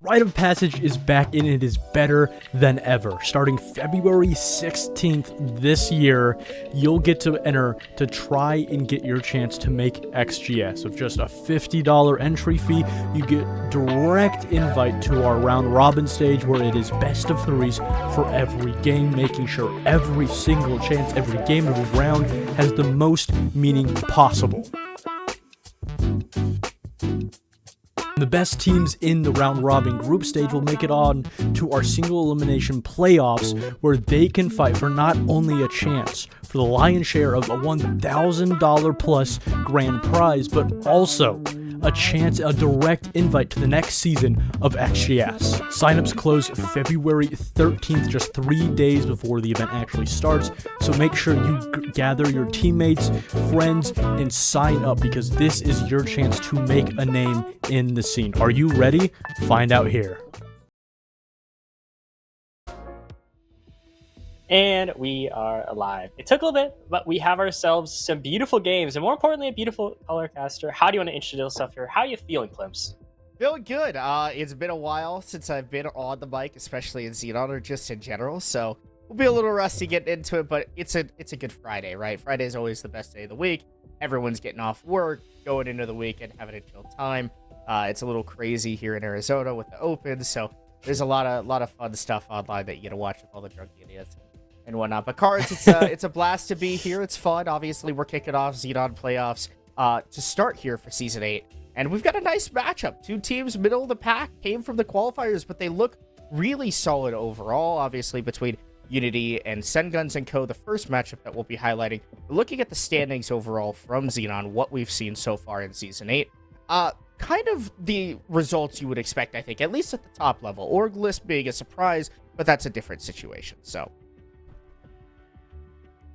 Rite of Passage is back and it is better than ever. Starting February 16th this year, you'll get to enter to try and get your chance to make XGS. With just a $50 entry fee, you get direct invite to our round robin stage where it is best of threes for every game, making sure every single chance, every game, every round has the most meaning possible. The best teams in the round robin group stage will make it on to our single elimination playoffs, where they can fight for not only a chance for the lion's share of a $1,000 plus grand prize, but also a chance, a direct invite to the next season of XGS. Signups close February 13th, just 3 days before the event actually starts, so make sure you gather your teammates, friends, and sign up, because this is your chance to make a name in the scene. Are you ready? Find out here. And we are alive. It took a little bit, but we have ourselves some beautiful games, and more importantly, a beautiful color caster. How do you want to introduce yourself here? How are you feeling, Clemps? Feeling good. It's been a while since I've been on the mic, especially in Xenon or just in general, so we'll be a little rusty getting into it, but it's a good Friday, right? Friday is always the best day of the week. Everyone's getting off work, going into the weekend, having a chill time. It's a little crazy here in Arizona with the Open, so there's a lot of fun stuff online that you get to watch with all the drunk idiots and whatnot. But Cards, it's a blast to be here. It's fun. Obviously, we're kicking off Xenon playoffs to start here for Season 8. And we've got a nice matchup. Two teams middle of the pack, came from the qualifiers, but they look really solid overall, obviously, between Unity and Cenguns and Co., the first matchup that we'll be highlighting. We're looking at the standings overall from Xenon, what we've seen so far in Season 8. Kind of the results you would expect, I think, at least at the top level. Org list being a surprise, but that's a different situation, so...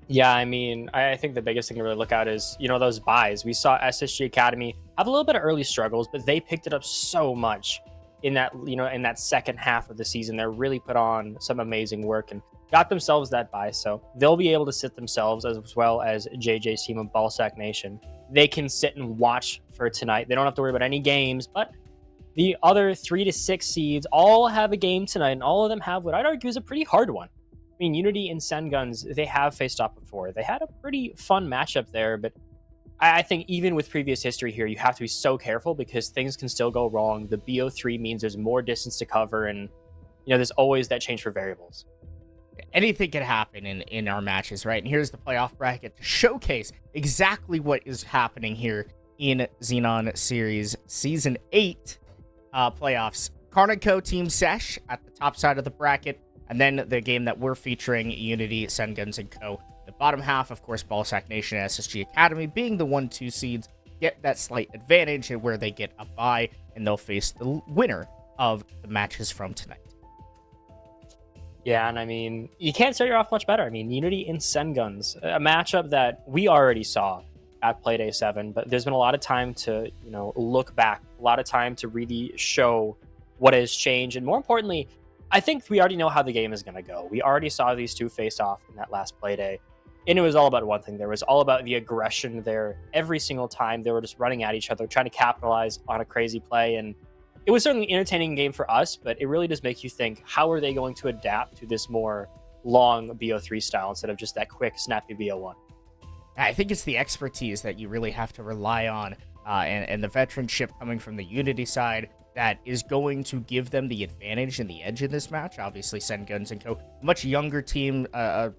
Yeah, I mean, I think the biggest thing to really look at is, those buys. We saw SSG Academy have a little bit of early struggles, but they picked it up so much in that, in that second half of the season. They really put on some amazing work and got themselves that buy. So they'll be able to sit themselves, as well as JJ's team of Ballsack Nation. They can sit and watch for tonight. They don't have to worry about any games, but the other 3 to 6 seeds all have a game tonight, and all of them have what I'd argue is a pretty hard one. I mean, Unity and Cenguns, they have faced off before. They had a pretty fun matchup there, but I think even with previous history here, you have to be so careful because things can still go wrong. The BO3 means there's more distance to cover, and, there's always that change for variables. Anything can happen in our matches, right? And here's the playoff bracket to showcase exactly what is happening here in Xenon Series Season 8 playoffs. Carnico Team Sesh at the top side of the bracket. And then the game that we're featuring, Unity, Cenguns, and Co. The bottom half, of course, Ballsack Nation and SSG Academy being the 1-2 seeds, get that slight advantage where they get a bye, and they'll face the winner of the matches from tonight. Yeah, and I mean, you can't start off much better. I mean, Unity and Cenguns, a matchup that we already saw at Playday 7, but there's been a lot of time to, look back, a lot of time to really show what has changed, and more importantly, I think we already know how the game is going to go. We already saw these two face off in that last play day, and it was all about one thing. There was all about the aggression there. Every single time they were just running at each other, trying to capitalize on a crazy play, and it was certainly an entertaining game for us, but it really does make you think, how are they going to adapt to this more long BO3 style instead of just that quick, snappy BO1? I think it's the expertise that you really have to rely on, and the veteranship coming from the Unity side that is going to give them the advantage and the edge in this match. Obviously, Cenguns and Co., much younger team, a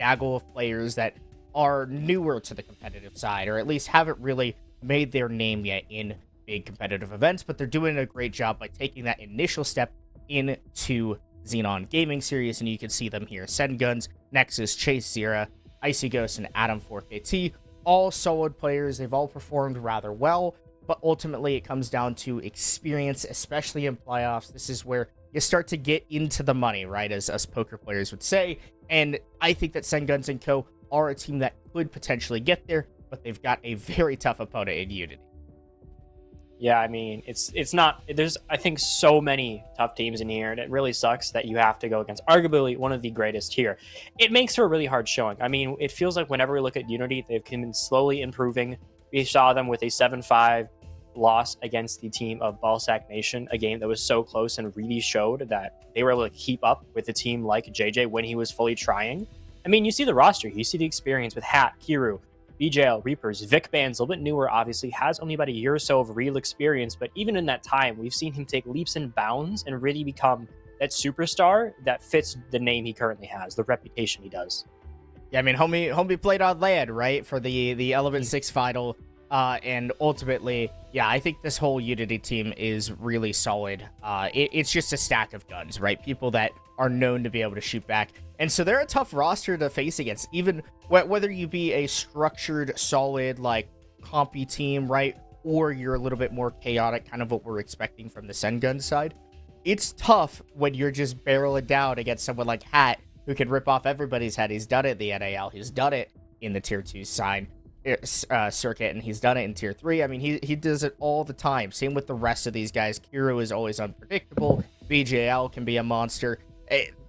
gaggle of players that are newer to the competitive side, or at least haven't really made their name yet in big competitive events, but they're doing a great job by taking that initial step into Xenon Gaming Series, and you can see them here. Cenguns, Nexus, Chase Zera, Icy Ghost, and Adam 4KT, all solid players. They've all performed rather well, but ultimately it comes down to experience, especially in playoffs. This is where you start to get into the money, right, as us poker players would say, and I think that Cenguns and Co. are a team that could potentially get there, but they've got a very tough opponent in Unity. Yeah, I mean, it's not, there's, I think, so many tough teams in here, and it really sucks that you have to go against arguably one of the greatest here. It makes for a really hard showing. I mean, it feels like whenever we look at Unity, they've been slowly improving. We saw them with a 7-5 loss against the team of Ballsack Nation, a game that was so close and really showed that they were able to keep up with a team like JJ when he was fully trying. I mean, you see the roster, you see the experience with Hat, Kiru, BJL, Reapers, Vic Band's a little bit newer, obviously, has only about a year or so of real experience, but even in that time, we've seen him take leaps and bounds and really become that superstar that fits the name he currently has, the reputation he does. Yeah, I mean, homie played on land, right, for the Element 6 final, and ultimately, yeah, I think this whole Unity team is really solid. It's just a stack of guns, right? People that are known to be able to shoot back, and so they're a tough roster to face against, even whether you be a structured, solid, like, compy team, right, or you're a little bit more chaotic, kind of what we're expecting from the Cenguns side. It's tough when you're just barreling down against someone like Hat, who can rip off everybody's head. He's done it in the NAL. He's done it in the Tier 2 circuit, and he's done it in Tier 3. I mean, he does it all the time. Same with the rest of these guys. Kiro is always unpredictable. BJL can be a monster.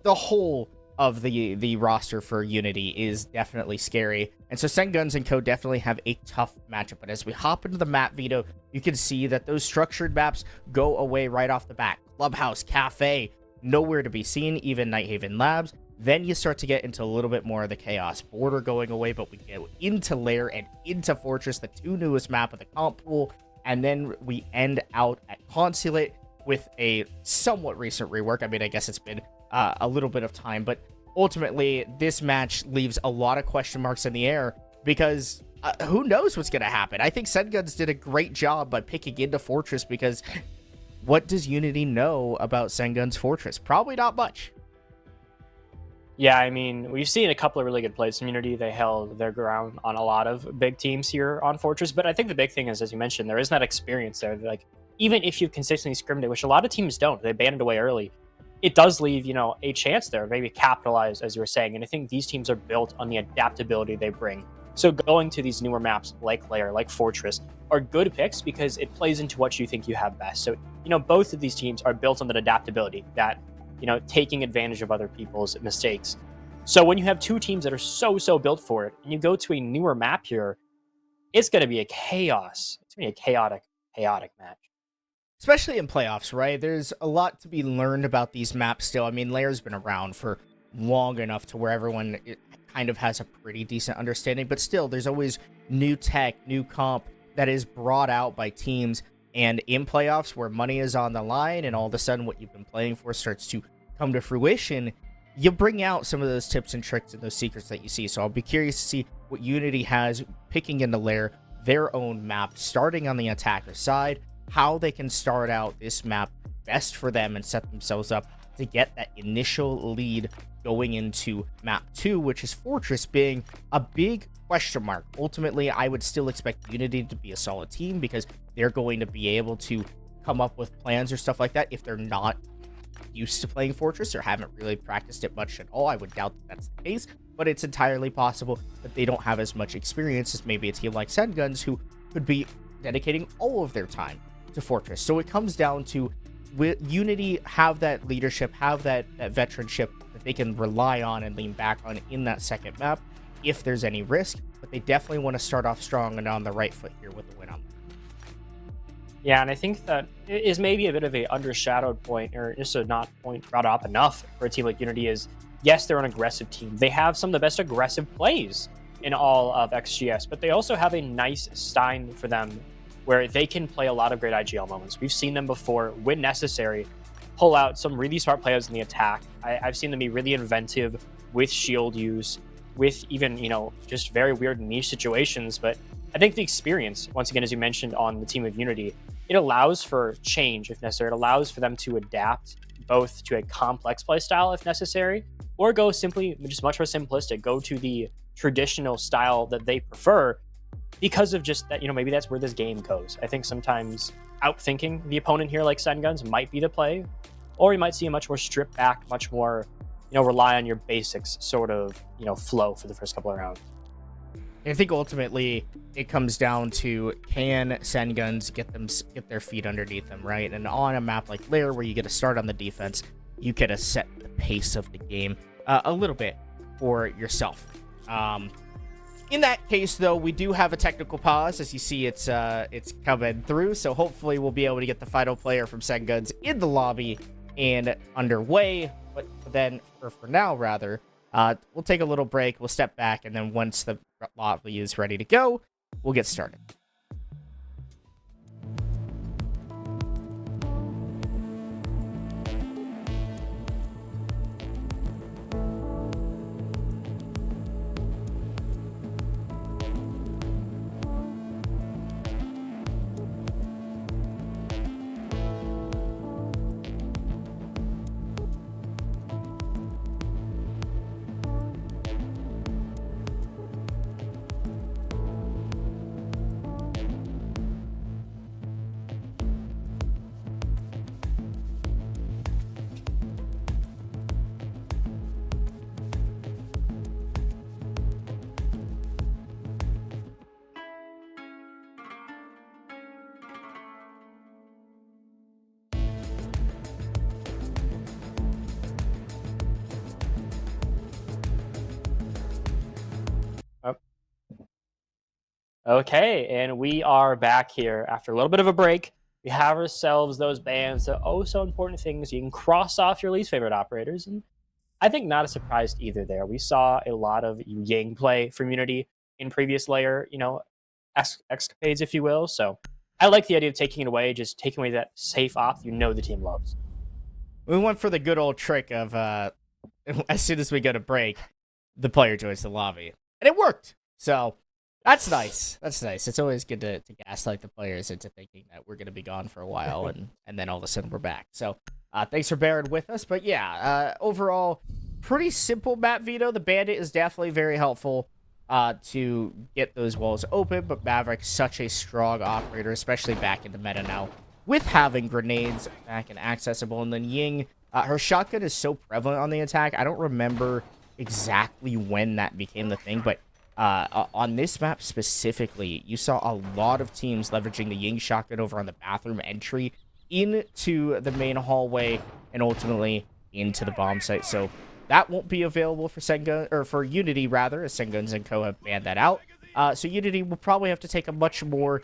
The whole of the roster for Unity is definitely scary. And so Cenguns and Co. definitely have a tough matchup. But as we hop into the map, Vito, you can see that those structured maps go away right off the bat. Clubhouse, Cafe, nowhere to be seen, even Nighthaven Labs. Then you start to get into a little bit more of the chaos. Border going away, but we go into Lair and into Fortress, the two newest map of the comp pool. And then we end out at Consulate with a somewhat recent rework. I mean, I guess it's been a little bit of time, but ultimately this match leaves a lot of question marks in the air because who knows what's going to happen. I think Cenguns did a great job by picking into Fortress because what does Unity know about Cenguns Fortress? Probably not much. Yeah, I mean, we've seen a couple of really good plays from Unity. They held their ground on a lot of big teams here on Fortress, but I think the big thing is, as you mentioned, there isn't that experience there. Like, even if you've consistently scrimmed it, which a lot of teams don't, they ban it away early, it does leave, a chance there, maybe capitalize, as you were saying. And I think these teams are built on the adaptability they bring. So going to these newer maps like Lair, like Fortress, are good picks because it plays into what you think you have best. So, both of these teams are built on that adaptability, that, taking advantage of other people's mistakes. So when you have two teams that are so built for it, and you go to a newer map here, it's going to be a chaos. It's going to be a chaotic match. Especially in playoffs, right? There's a lot to be learned about these maps still. I mean, Lair's been around for long enough to where everyone kind of has a pretty decent understanding, but still, there's always new tech, new comp that is brought out by teams. And in playoffs where money is on the line and all of a sudden what you've been playing for starts to come to fruition, you bring out some of those tips and tricks and those secrets that you see. So I'll be curious to see what Unity has picking into Lair, their own map, starting on the attacker side, how they can start out this map best for them and set themselves up to get that initial lead going into map 2, which is Fortress, being a big question mark. Ultimately, I would still expect Unity to be a solid team because they're going to be able to come up with plans or stuff like that if they're not used to playing Fortress or haven't really practiced it much at all. I would doubt that that's the case, but it's entirely possible that they don't have as much experience as maybe a team like Cenguns, who could be dedicating all of their time to Fortress. So it comes down to, will Unity have that leadership, have that veteranship that they can rely on and lean back on in that second map if there's any risk, but they definitely want to start off strong and on the right foot here with the win on. Yeah, and I think that is maybe a bit of a undershadowed point, or just a not point brought up enough for a team like Unity is, yes, they're an aggressive team. They have some of the best aggressive plays in all of XGS, but they also have a nice Stein for them where they can play a lot of great IGL moments. We've seen them before, when necessary, pull out some really smart players in the attack. I've seen them be really inventive with shield use, with even, just very weird niche situations. But I think the experience, once again, as you mentioned on the team of Unity, it allows for change if necessary. It allows for them to adapt both to a complex play style if necessary, or go simply just much more simplistic, go to the traditional style that they prefer, because of just that, maybe that's where this game goes. I think sometimes outthinking the opponent here, like Cenguns, might be the play, or you might see a much more stripped back, much more, rely on your basics sort of, flow for the first couple of rounds. I think ultimately it comes down to, can Cenguns get their feet underneath them, right? And on a map like Lair, where you get to start on the defense, you get to set the pace of the game a little bit for yourself. In that case, though, we do have a technical pause. As you see, it's coming through. So hopefully we'll be able to get the final player from Cenguns in the lobby and underway. But then, or for now, rather, we'll take a little break. We'll step back. And then once the lobby is ready to go, we'll get started. Okay, and we are back here after a little bit of a break. We have ourselves those bans, the oh so important things. You can cross off your least favorite operators, and I think not a surprise either there. We saw a lot of Ying play from Unity in previous layer, escapades, if you will. So I like the idea of taking it away, just taking away that safe op the team loves. We went for the good old trick of as soon as we go to break, the player joins the lobby. And it worked. So that's nice. That's nice. It's always good to gaslight the players into thinking that we're going to be gone for a while, and then all of a sudden we're back. So thanks for bearing with us. But yeah, overall, pretty simple map veto. The Bandit is definitely very helpful to get those walls open, but Maverick's such a strong operator, especially back in the meta now, with having grenades back and accessible. And then Ying, her shotgun is so prevalent on the attack. I don't remember exactly when that became the thing, but on this map specifically, you saw a lot of teams leveraging the Ying shotgun over on the bathroom entry into the main hallway and ultimately into the bomb site. So that won't be available for Cenguns, or for Unity rather, as Cenguns and Co have banned that out. So Unity will probably have to take a much more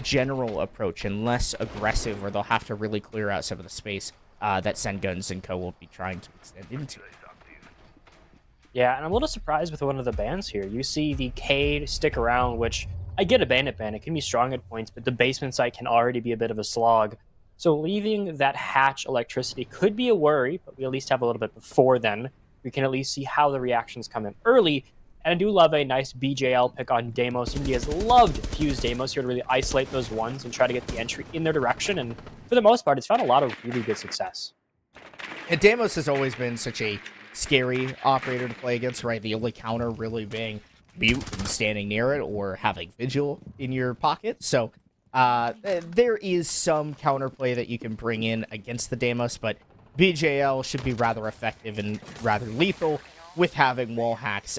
general approach and less aggressive, or they'll have to really clear out some of the space that Cenguns and Co will be trying to extend into. Yeah, and I'm a little surprised with one of the bans here. You see the Cade stick around, which I get a bandit ban. It can be strong at points, but the basement site can already be a bit of a slog. So leaving that hatch electricity could be a worry, but we at least have a little bit before then. We can at least see how the reactions come in early. And I do love a nice BJL pick on Deimos. Unity has loved to use Deimos here to really isolate those ones and try to get the entry in their direction. And for the most part, it's found a lot of really good success. And Deimos has always been such a scary operator to play against, right? The only counter really being mute and standing near it, or having Vigil in your pocket. So there is some counterplay that you can bring in against the Deimos, but BJL should be rather effective and rather lethal with having wall hacks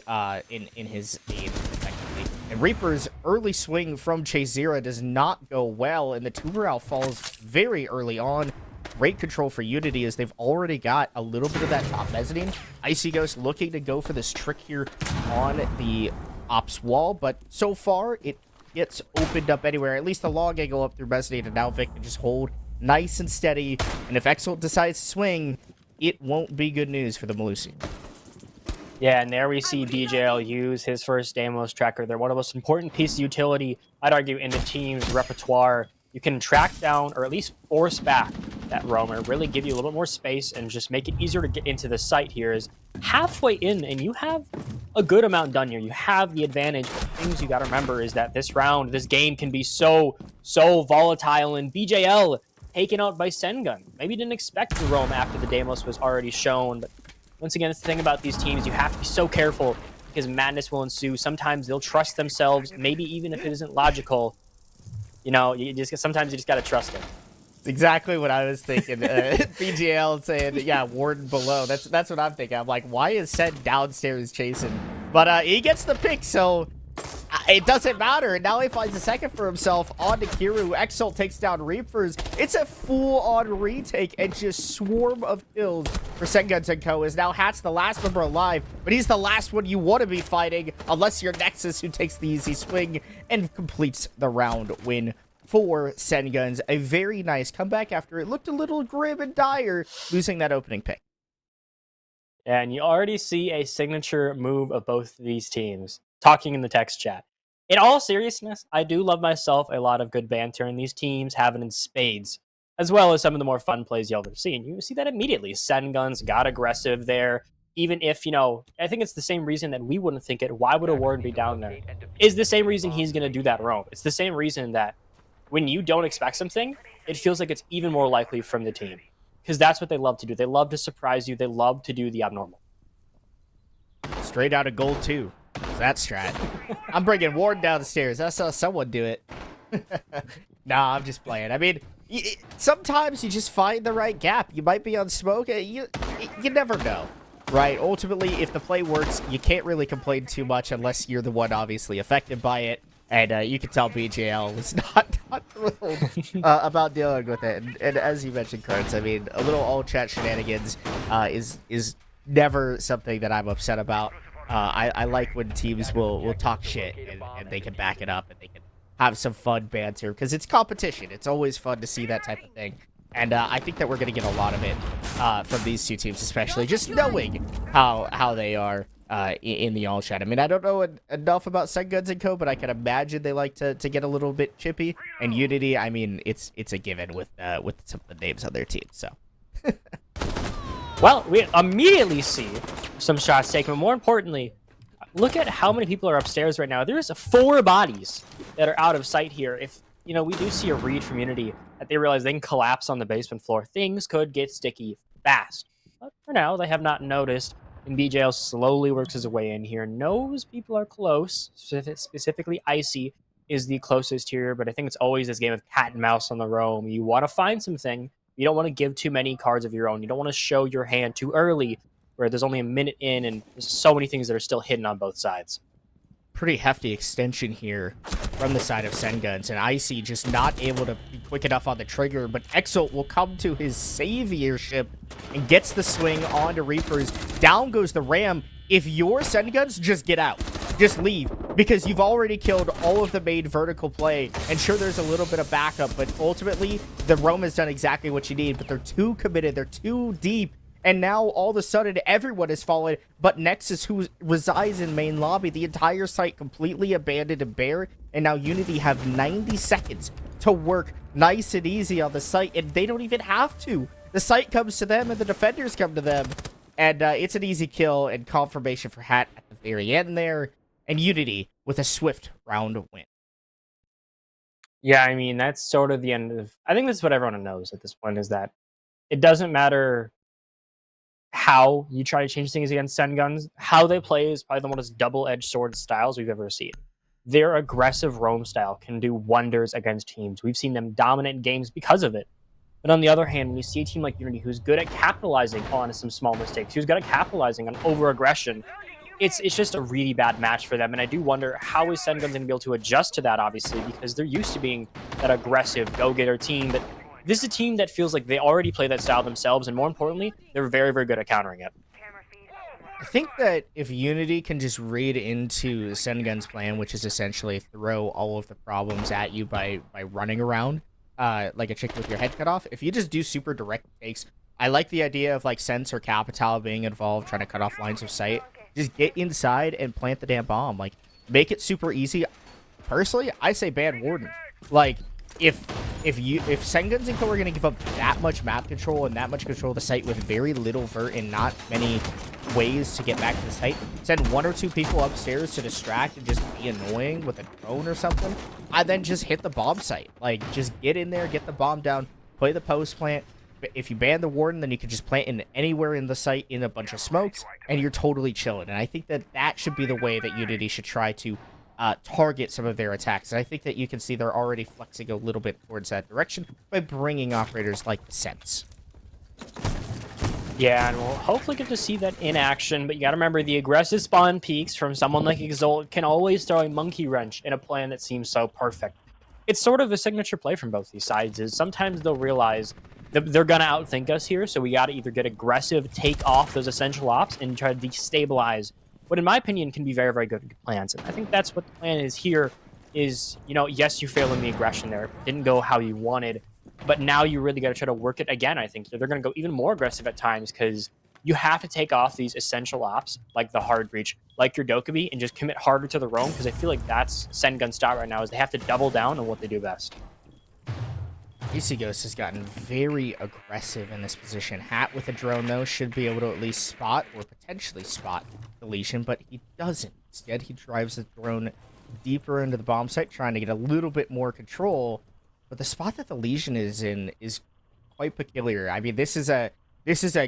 in his aid, effectively. And Reaper's early swing from Chazira does not go well, and the Tuberal falls very early on. Great control for Unity, as they've already got a little bit of that top mezzanine. Icy Ghost looking to go for this trick here on the ops wall, but so far it gets opened up anywhere. At least the log angle up through mezzanine, and now Vic can just hold nice and steady. And if Exalt decides to swing, it won't be good news for the Melusi. Yeah, and there we see DJL use his first Deimos tracker. They're one of the most important pieces of utility, I'd argue, in the team's repertoire. You can track down, or at least force back, that roamer, really give you a little bit more space and just make it easier to get into the site here. Is halfway in, and you have a good amount done here. You have the advantage, but things you got to remember is that this round, this game can be so volatile, and BJL taken out by Cengun. Maybe didn't expect the roam after the Deimos was already shown, but once again, it's the thing about these teams. You have to be so careful because madness will ensue. Sometimes they'll trust themselves, maybe even if it isn't logical. Sometimes you just got to trust it. It's exactly what I was thinking. BGL saying, yeah, Warden below. That's what I'm thinking. I'm like, why is Sen downstairs chasing? But he gets the pick, so It doesn't matter. And now he finds a second for himself on to Kiru. Exalt takes down Reapers. It's a full-on retake and just swarm of kills for Cenguns & Co. As now Hat's the last member alive, but he's the last one you want to be fighting unless you're Nexus, who takes the easy swing and completes the round win for Cenguns. A very nice comeback after it looked a little grim and dire, losing that opening pick. And you already see a signature move of both of these teams talking in the text chat. In all seriousness, I do love myself a lot of good banter in these teams, having in spades, as well as some of the more fun plays y'all have seen. You see that immediately. Cenguns got aggressive there. Even if, I think it's the same reason that we wouldn't think it. Why would a Ward be down there? Is the same reason he's going to do that roam. It's the same reason that when you don't expect something, it feels like it's even more likely from the team. Because that's what they love to do. They love to surprise you. They love to do the abnormal. Straight out of gold, too. That strat. I'm bringing Ward down the stairs. I saw someone do it. Nah, I'm just playing. I mean, sometimes you just find the right gap. You might be on smoke. You never know, right? Ultimately, if the play works, you can't really complain too much unless you're the one obviously affected by it. And you can tell BJL was not thrilled about dealing with it. And as you mentioned, Kurtz, I mean, a little all-chat shenanigans is never something that I'm upset about. I like when teams will talk shit and they can back it up and they can have some fun banter because it's competition. It's always fun to see that type of thing. And I think that we're going to get a lot of it from these two teams, especially just knowing how they are in the all chat. I mean, I don't know enough about Cenguns & Co., but I can imagine they like to get a little bit chippy. And Unity, I mean, it's a given with some of the names on their team. So. Well, we immediately see some shots taken, but more importantly, look at how many people are upstairs right now. There's 4 bodies that are out of sight here. If, we do see a read from Unity that they realize they can collapse on the basement floor, things could get sticky fast. But for now, they have not noticed, and BJL slowly works his way in here, knows people are close, specifically Icy is the closest here, but I think it's always this game of cat and mouse on the roam. You want to find something. You don't want to give too many cards of your own. You don't want to show your hand too early where there's only a minute in and there's so many things that are still hidden on both sides. Pretty hefty extension here from the side of Cenguns, and Icy just not able to be quick enough on the trigger, but Exalt will come to his saviorship and gets the swing onto Reapers. Down goes the Ram. If you're Cenguns, just get out. Just leave, because you've already killed all of the main vertical play, and sure, there's a little bit of backup, but ultimately, the roam has done exactly what you need, but they're too committed, they're too deep, and now, all of a sudden, everyone has fallen, but Nexus, who resides in main lobby, the entire site completely abandoned and bare, and now Unity have 90 seconds to work nice and easy on the site, and they don't even have to. The site comes to them, and the defenders come to them, and it's an easy kill and confirmation for Hat at the very end there, and Unity with a swift round win. Yeah, I mean, that's sort of the end of... I think this is what everyone knows at this point, is that it doesn't matter how you try to change things against Cenguns. How they play is probably the most double-edged sword styles we've ever seen. Their aggressive roam style can do wonders against teams. We've seen them dominate games because of it. But on the other hand, when you see a team like Unity who's good at capitalizing on some small mistakes, who's good at capitalizing on over-aggression, it's just a really bad match for them. And I do wonder, how is Cenguns going to be able to adjust to that, obviously, because they're used to being that aggressive, go-getter team. But this is a team that feels like they already play that style themselves, and more importantly, they're very, very good at countering it. I think that if Unity can just read into Cenguns' plan, which is essentially throw all of the problems at you by running around, like a chick with your head cut off, if you just do super direct takes, I like the idea of like Sense or Capital being involved, trying to cut off lines of sight. Just get inside and plant the damn bomb. Like, make it super easy. Personally, I say ban Warden. Like, if Cenguns & Co are going to give up that much map control and that much control of the site with very little vert and not many ways to get back to the site, send 1 or 2 people upstairs to distract and just be annoying with a drone or something, and then just hit the bomb site. Like, just get in there, get the bomb down, play the post plant. If you ban the Warden, then you can just plant in anywhere in the site in a bunch of smokes, and you're totally chilling. And I think that that should be the way that Unity should try to target some of their attacks. And I think that you can see they're already flexing a little bit towards that direction by bringing operators like the Sense. Yeah, and we'll hopefully get to see that in action, but you gotta remember the aggressive spawn peaks from someone like Exalt can always throw a monkey wrench in a plan that seems so perfect. It's sort of a signature play from both these sides, is sometimes they'll realize that they're gonna outthink us here, so we gotta either get aggressive, take off those essential ops, and try to destabilize what in my opinion can be very, very good plans. And I think that's what the plan is here is, yes, you fail in the aggression there. Didn't go how you wanted, but now you really got to try to work it again. I think they're going to go even more aggressive at times because you have to take off these essential ops like the hard breach, like your Dokkaebi, and just commit harder to the roam because I feel like that's Cenguns' style right now is they have to double down on what they do best. AC Ghost has gotten very aggressive in this position. Hat with a drone, though, should be able to at least spot or potentially spot the Legion, but he doesn't. Instead, he drives the drone deeper into the bomb site, trying to get a little bit more control. But the spot that the Legion is in is quite peculiar. I mean, this is a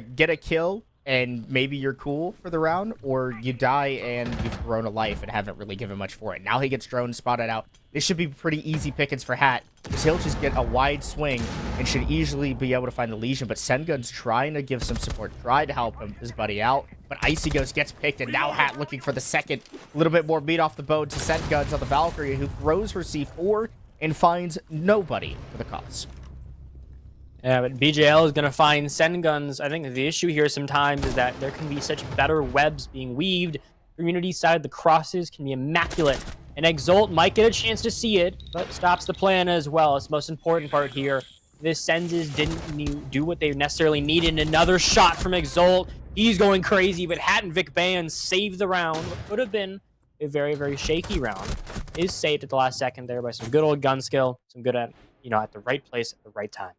get a kill and maybe you're cool for the round, or you die and you've thrown a life and haven't really given much for it. Now he gets drone spotted out. This should be pretty easy pickings for Hat, because he'll just get a wide swing and should easily be able to find the Legion. But Cenguns trying to give some support, try to help his buddy out. But Icy Ghost gets picked, and now Hat looking for the second. A little bit more meat off the bone to Cenguns on the Valkyrie, who throws her C4 and finds nobody for the cause. Yeah, but BJL is going to find Cenguns. I think the issue here sometimes is that there can be such better webs being weaved. Community side, the crosses can be immaculate. And Exalt might get a chance to see it, but stops the plan as well. It's the most important part here. This Senses didn't do what they necessarily needed. Another shot from Exalt. He's going crazy, but Hat and Vic Band saved the round. What could have been a very, very shaky round is saved at the last second there by some good old gun skill, some good at the right place at the right time.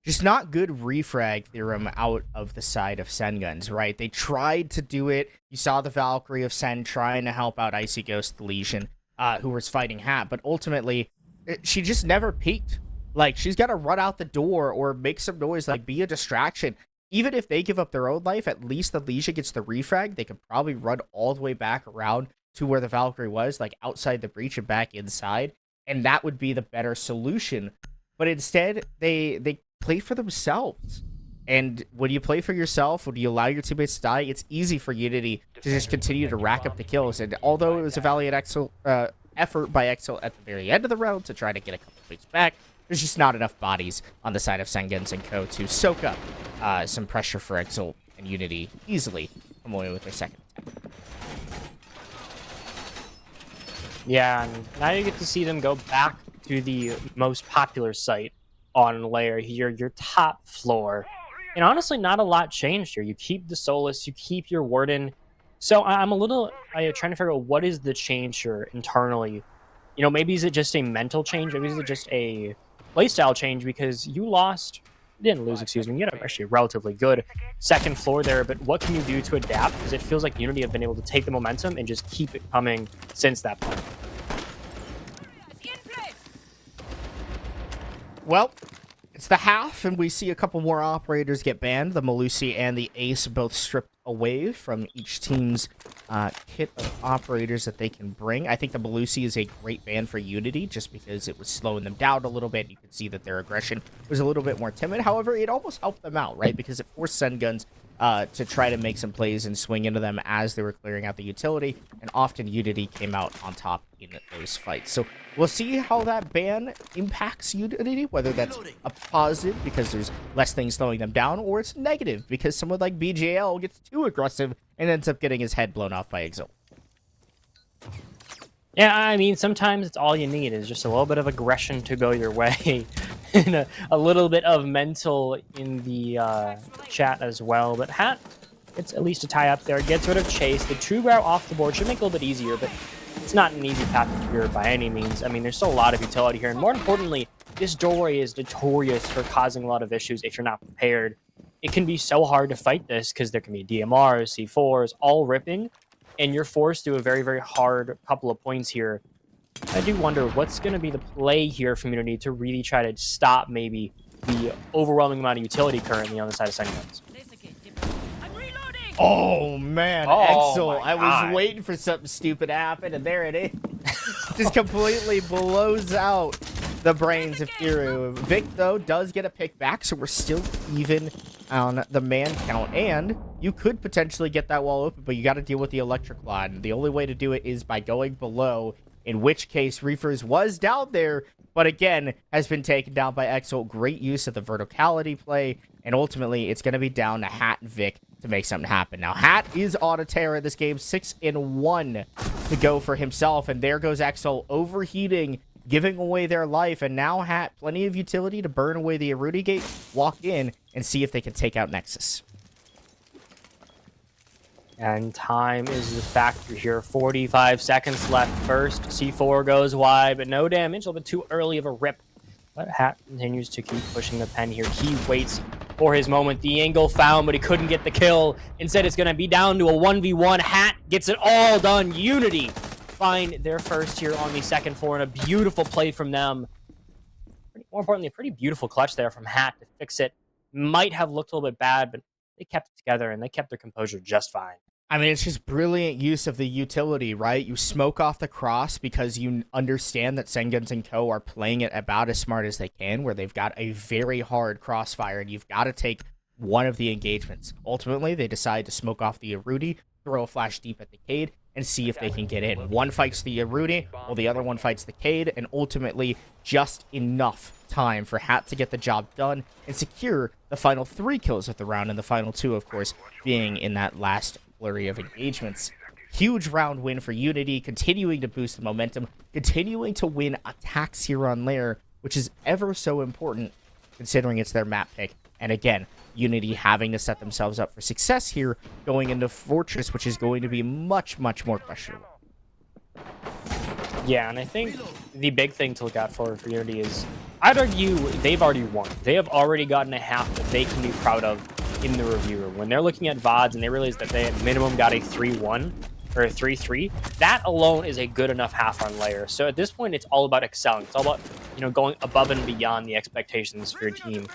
Just not good refrag theorem out of the side of Cenguns, right? They tried to do it. You saw the Valkyrie of Sen trying to help out Icy Ghost the Legion, who was fighting Hat, but ultimately, she just never peeked. Like, she's got to run out the door or make some noise, like, be a distraction. Even if they give up their own life, at least the Legion gets the refrag. They could probably run all the way back around to where the Valkyrie was, like, outside the breach and back inside, and that would be the better solution. But instead, they play for themselves. And when you play for yourself, when you allow your teammates to die, it's easy for Unity to just continue to rack up the kills. And although it was a valiant effort by Exo at the very end of the round to try to get a couple points back, there's just not enough bodies on the side of Cenguns and Co. to soak up some pressure for Exo and Unity easily come away with their second attack. Yeah, and now you get to see them go back to the most popular site on layer here, your top floor. And honestly, not a lot changed here. You keep the Solus, you keep your Warden. So I'm trying to figure out what is the change here internally. Maybe is it just a mental change? Maybe is it just a playstyle change? Because you didn't lose, excuse me. You had actually a relatively good second floor there, but what can you do to adapt? Because it feels like Unity have been able to take the momentum and just keep it coming since that point. Well, it's the half, and we see a couple more operators get banned. The Malusi and the Ace both stripped away from each team's kit of operators that they can bring. I think the Malusi is a great ban for Unity, just because it was slowing them down a little bit. You could see that their aggression was a little bit more timid. However, it almost helped them out, right? Because it forced Cenguns to try to make some plays and swing into them as they were clearing out the utility, and often Unity came out on top in those fights. So we'll see how that ban impacts Unity, whether that's a positive because there's less things slowing them down, or it's negative because someone like BJL gets too aggressive and ends up getting his head blown off by Exalt. Yeah, I mean, sometimes it's all you need is just a little bit of aggression to go your way. And a little bit of mental in the chat as well. But Hat, it's at least a tie up there. Gets rid of Chase. The True Grow off the board should make it a little bit easier, but it's not an easy path to clear by any means. I mean, there's still a lot of utility here. And more importantly, this doorway is notorious for causing a lot of issues if you're not prepared. It can be so hard to fight this because there can be DMRs, C4s, all ripping. And you're forced through a very, very hard couple of points here. I do wonder what's going to be the play here from Unity to really try to stop maybe the overwhelming amount of utility currently on the side of Cenguns. Oh, man. Oh, Exo, I was waiting for something stupid to happen, and there it is. Just completely blows out the brains of Kiru. Vic, though, does get a pick back, so we're still even on the man count. And you could potentially get that wall open, but you got to deal with the electric line. The only way to do it is by going below, in which case Reefers was down there, but again, has been taken down by Exalt. Great use of the verticality play, and ultimately, it's going to be down to Hat and Vic to make something happen. Now, Hat is on a tear in this game, 6-1 to go for himself, and there goes Exalt overheating, giving away their life, and now Hat, plenty of utility to burn away the Arudi Gate, walk in, and see if they can take out Nexus. And time is the factor here. 45 seconds left. First, C4 goes wide, but no damage. A little bit too early of a rip. But Hat continues to keep pushing the pen here. He waits for his moment. The angle found, but he couldn't get the kill. Instead, it's going to be down to a 1v1. Hat gets it all done. Unity find their first here on the second floor, and a beautiful play from them. More importantly, a pretty beautiful clutch there from Hat to fix it. Might have looked a little bit bad, but they kept it together, and they kept their composure just fine. I mean, it's just brilliant use of the utility, right? You smoke off the cross because you understand that Cenguns and Co. are playing it about as smart as they can, where they've got a very hard crossfire, and you've got to take one of the engagements. Ultimately, they decide to smoke off the Arudi, throw a flash deep at the Cade, and see if they can get in. One fights the Arudi, while the other one fights the Cade, and ultimately just enough time for Hat to get the job done and secure the final 3 kills of the round, and the final 2, of course, being in that last flurry of engagements. Huge round win for Unity, continuing to boost the momentum, continuing to win attacks here on Lair, which is ever so important considering it's their map pick. And again, Unity having to set themselves up for success here going into Fortress, which is going to be much, much more questionable. Yeah, and I think the big thing to look out for Unity is, I'd argue they've already won. They have already gotten a half that they can be proud of in the review room. When they're looking at VODs and they realize that they at minimum got a 3-1 or a 3-3, that alone is a good enough half on Lair. So at this point, it's all about excelling. It's all about, going above and beyond the expectations for your team,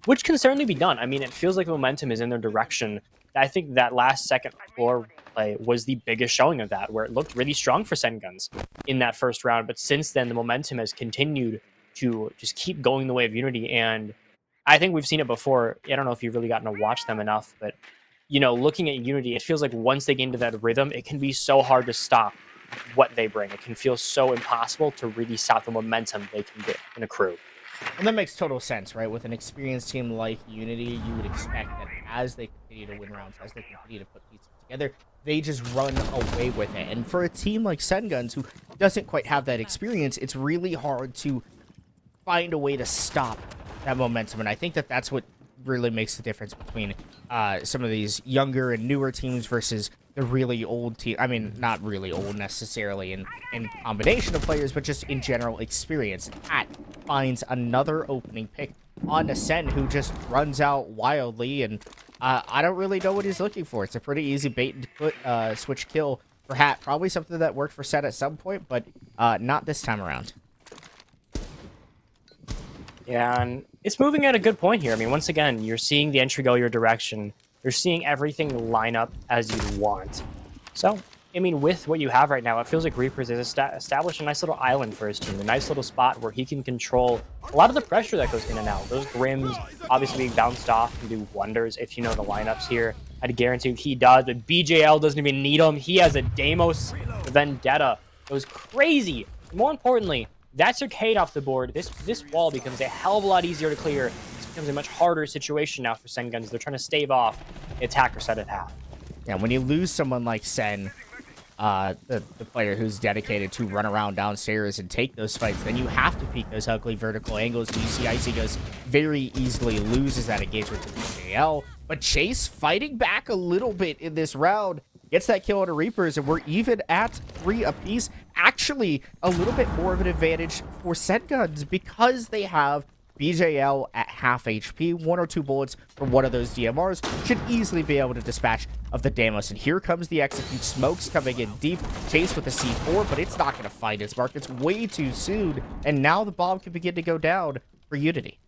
which can certainly be done. I mean, it feels like the momentum is in their direction. I think that last second floor play was the biggest showing of that, where it looked really strong for Cenguns in that first round. But since then, the momentum has continued to just keep going the way of Unity. And I think we've seen it before. I don't know if you've really gotten to watch them enough, but, looking at Unity, it feels like once they get into that rhythm, it can be so hard to stop what they bring. It can feel so impossible to really stop the momentum they can get in a crew. And that makes total sense, right? With an experienced team like Unity, you would expect that as they continue to win rounds, as they continue to put pieces together, they just run away with it. And for a team like Cenguns, who doesn't quite have that experience, it's really hard to find a way to stop that momentum. And I think that that's what really makes the difference between some of these younger and newer teams versus the really old team. I mean, not really old necessarily in combination of players, but just in general experience. Hat finds another opening pick on Ascend, who just runs out wildly, and I don't really know what he's looking for. It's a pretty easy bait and put switch kill for Hat. Probably something that worked for Set at some point, but not this time around. Yeah, and it's moving at a good point here. I mean, once again, you're seeing the entry go your direction. You're seeing everything line up as you want. So, I mean, with what you have right now, it feels like Reapers has established a nice little island for his team, a nice little spot where he can control a lot of the pressure that goes in and out. Those Grims obviously being bounced off can do wonders if you know the lineups here. I'd guarantee he does, but BJL doesn't even need him. He has a Deimos Vendetta. It was crazy. More importantly, that's your Cade off the board. This wall becomes a hell of a lot easier to clear. This becomes a much harder situation now for Cenguns. They're trying to stave off the attacker set at half. Yeah, when you lose someone like Sen, the player who's dedicated to run around downstairs and take those fights, then you have to peek those ugly vertical angles. And you see Icy goes very easily loses that engagement to BJL. But Chase fighting back a little bit in this round. Gets that kill on a Reapers, and we're even at 3 apiece. Actually, a little bit more of an advantage for Cenguns because they have BJL at half HP. 1 or 2 bullets from one of those DMRs should easily be able to dispatch of the Deimos. And here comes the execute. Smokes coming in deep. Chase with a C4, but it's not going to find its mark. It's way too soon. And now the bomb can begin to go down for Unity.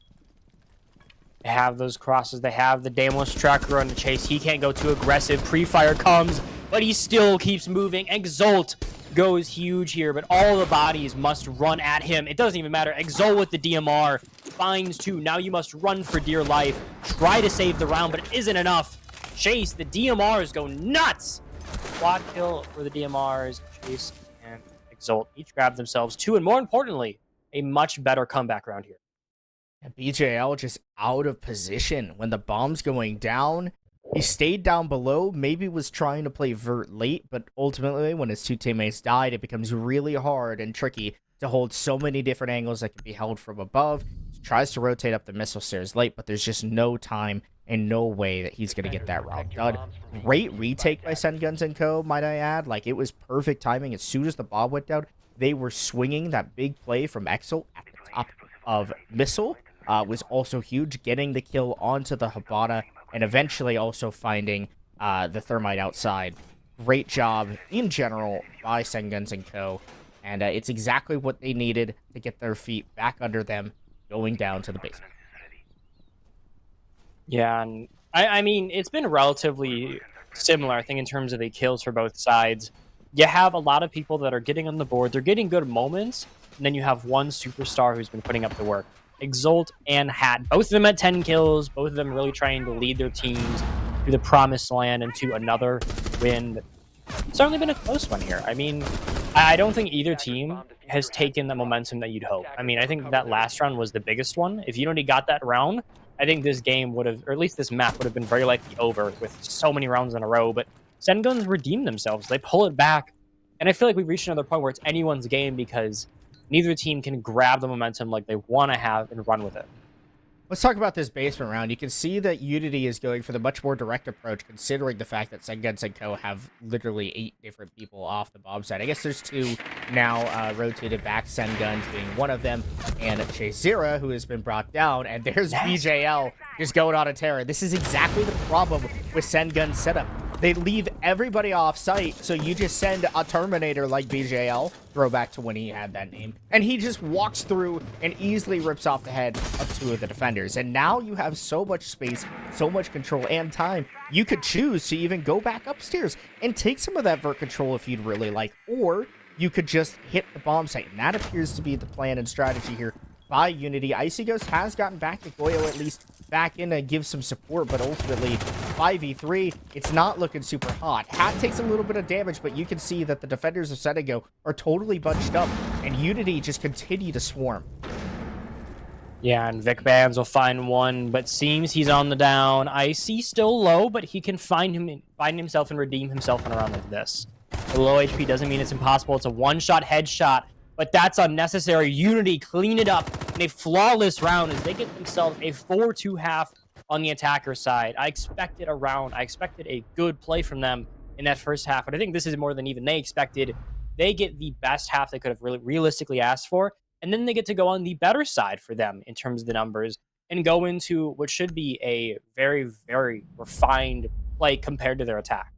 They have those crosses. They have the Deimos tracker on the Chase. He can't go too aggressive. Pre-fire comes, but he still keeps moving. Exalt goes huge here, but all the bodies must run at him. It doesn't even matter. Exol with the DMR finds 2. Now you must run for dear life. Try to save the round, but it isn't enough. Chase, the DMRs go nuts. Quad kill for the DMRs. Chase and Exalt each grab themselves 2, and more importantly, a much better comeback round here. BJL just out of position when the bomb's going down. He stayed down below, maybe was trying to play vert late, but ultimately when his 2 teammates died, it becomes really hard and tricky to hold so many different angles that can be held from above. He tries to rotate up the missile stairs late, but there's just no time and no way that he's going to get that round done. Great retake by Cenguns and Co, might I add. Like, it was perfect timing. As soon as the bomb went down, they were swinging. That big play from Exo at the top of missile was also huge, getting the kill onto the Habana and eventually also finding the thermite outside. Great job in general by Cenguns and Co. And it's exactly what they needed to get their feet back under them going down to the basement. Yeah, and I mean, it's been relatively similar, I think, in terms of the kills for both sides. You have a lot of people that are getting on the board. They're getting good moments, and then you have one superstar who's been putting up the work. Exalt and Hat, both of them at 10 kills, both of them really trying to lead their teams to the promised land and to another win. It's certainly been a close one here. I mean, I don't think either team has taken the momentum that you'd hope. I mean, I think that last round was the biggest one. If Unity got that round, I think this game would have, or at least this map would have been very likely over with so many rounds in a row. But Cenguns redeemed themselves. They pull it back. And I feel like we've reached another point where it's anyone's game because neither team can grab the momentum like they want to have and run with it. Let's talk about this basement round. You can see that Unity is going for the much more direct approach, considering the fact that Cenguns and Co have literally 8 different people off the bomb side. I guess there's 2 now rotated back, Cenguns being one of them, and Chazira, who has been brought down, and there's BJL just going on a terror. This is exactly the problem with Cenguns' setup. They leave everybody off site, so you just send a Terminator like BJL, throwback to when he had that name, and he just walks through and easily rips off the head of 2 of the defenders. And now you have so much space, so much control and time. You could choose to even go back upstairs and take some of that vert control if you'd really like, or you could just hit the bomb site. And that appears to be the plan and strategy here by Unity. Icy Ghost has gotten back to Goyo at least back in to give some support, but ultimately 5v3, it's not looking super hot. Hat takes a little bit of damage, but you can see that the defenders of Senego are totally bunched up, and Unity just continue to swarm. Yeah, and Vic Bands will find one, but seems he's on the down. Icy still low, but he can find himself and redeem himself in a round like this. The low HP doesn't mean it's impossible. It's a one-shot headshot, but that's unnecessary. Unity clean it up in a flawless round as they get themselves a 4-2 half on the attacker side. I expected a round. I expected a good play from them in that first half, but I think this is more than even they expected. They get the best half they could have really realistically asked for, and then they get to go on the better side for them in terms of the numbers and go into what should be a very, very refined play compared to their attack.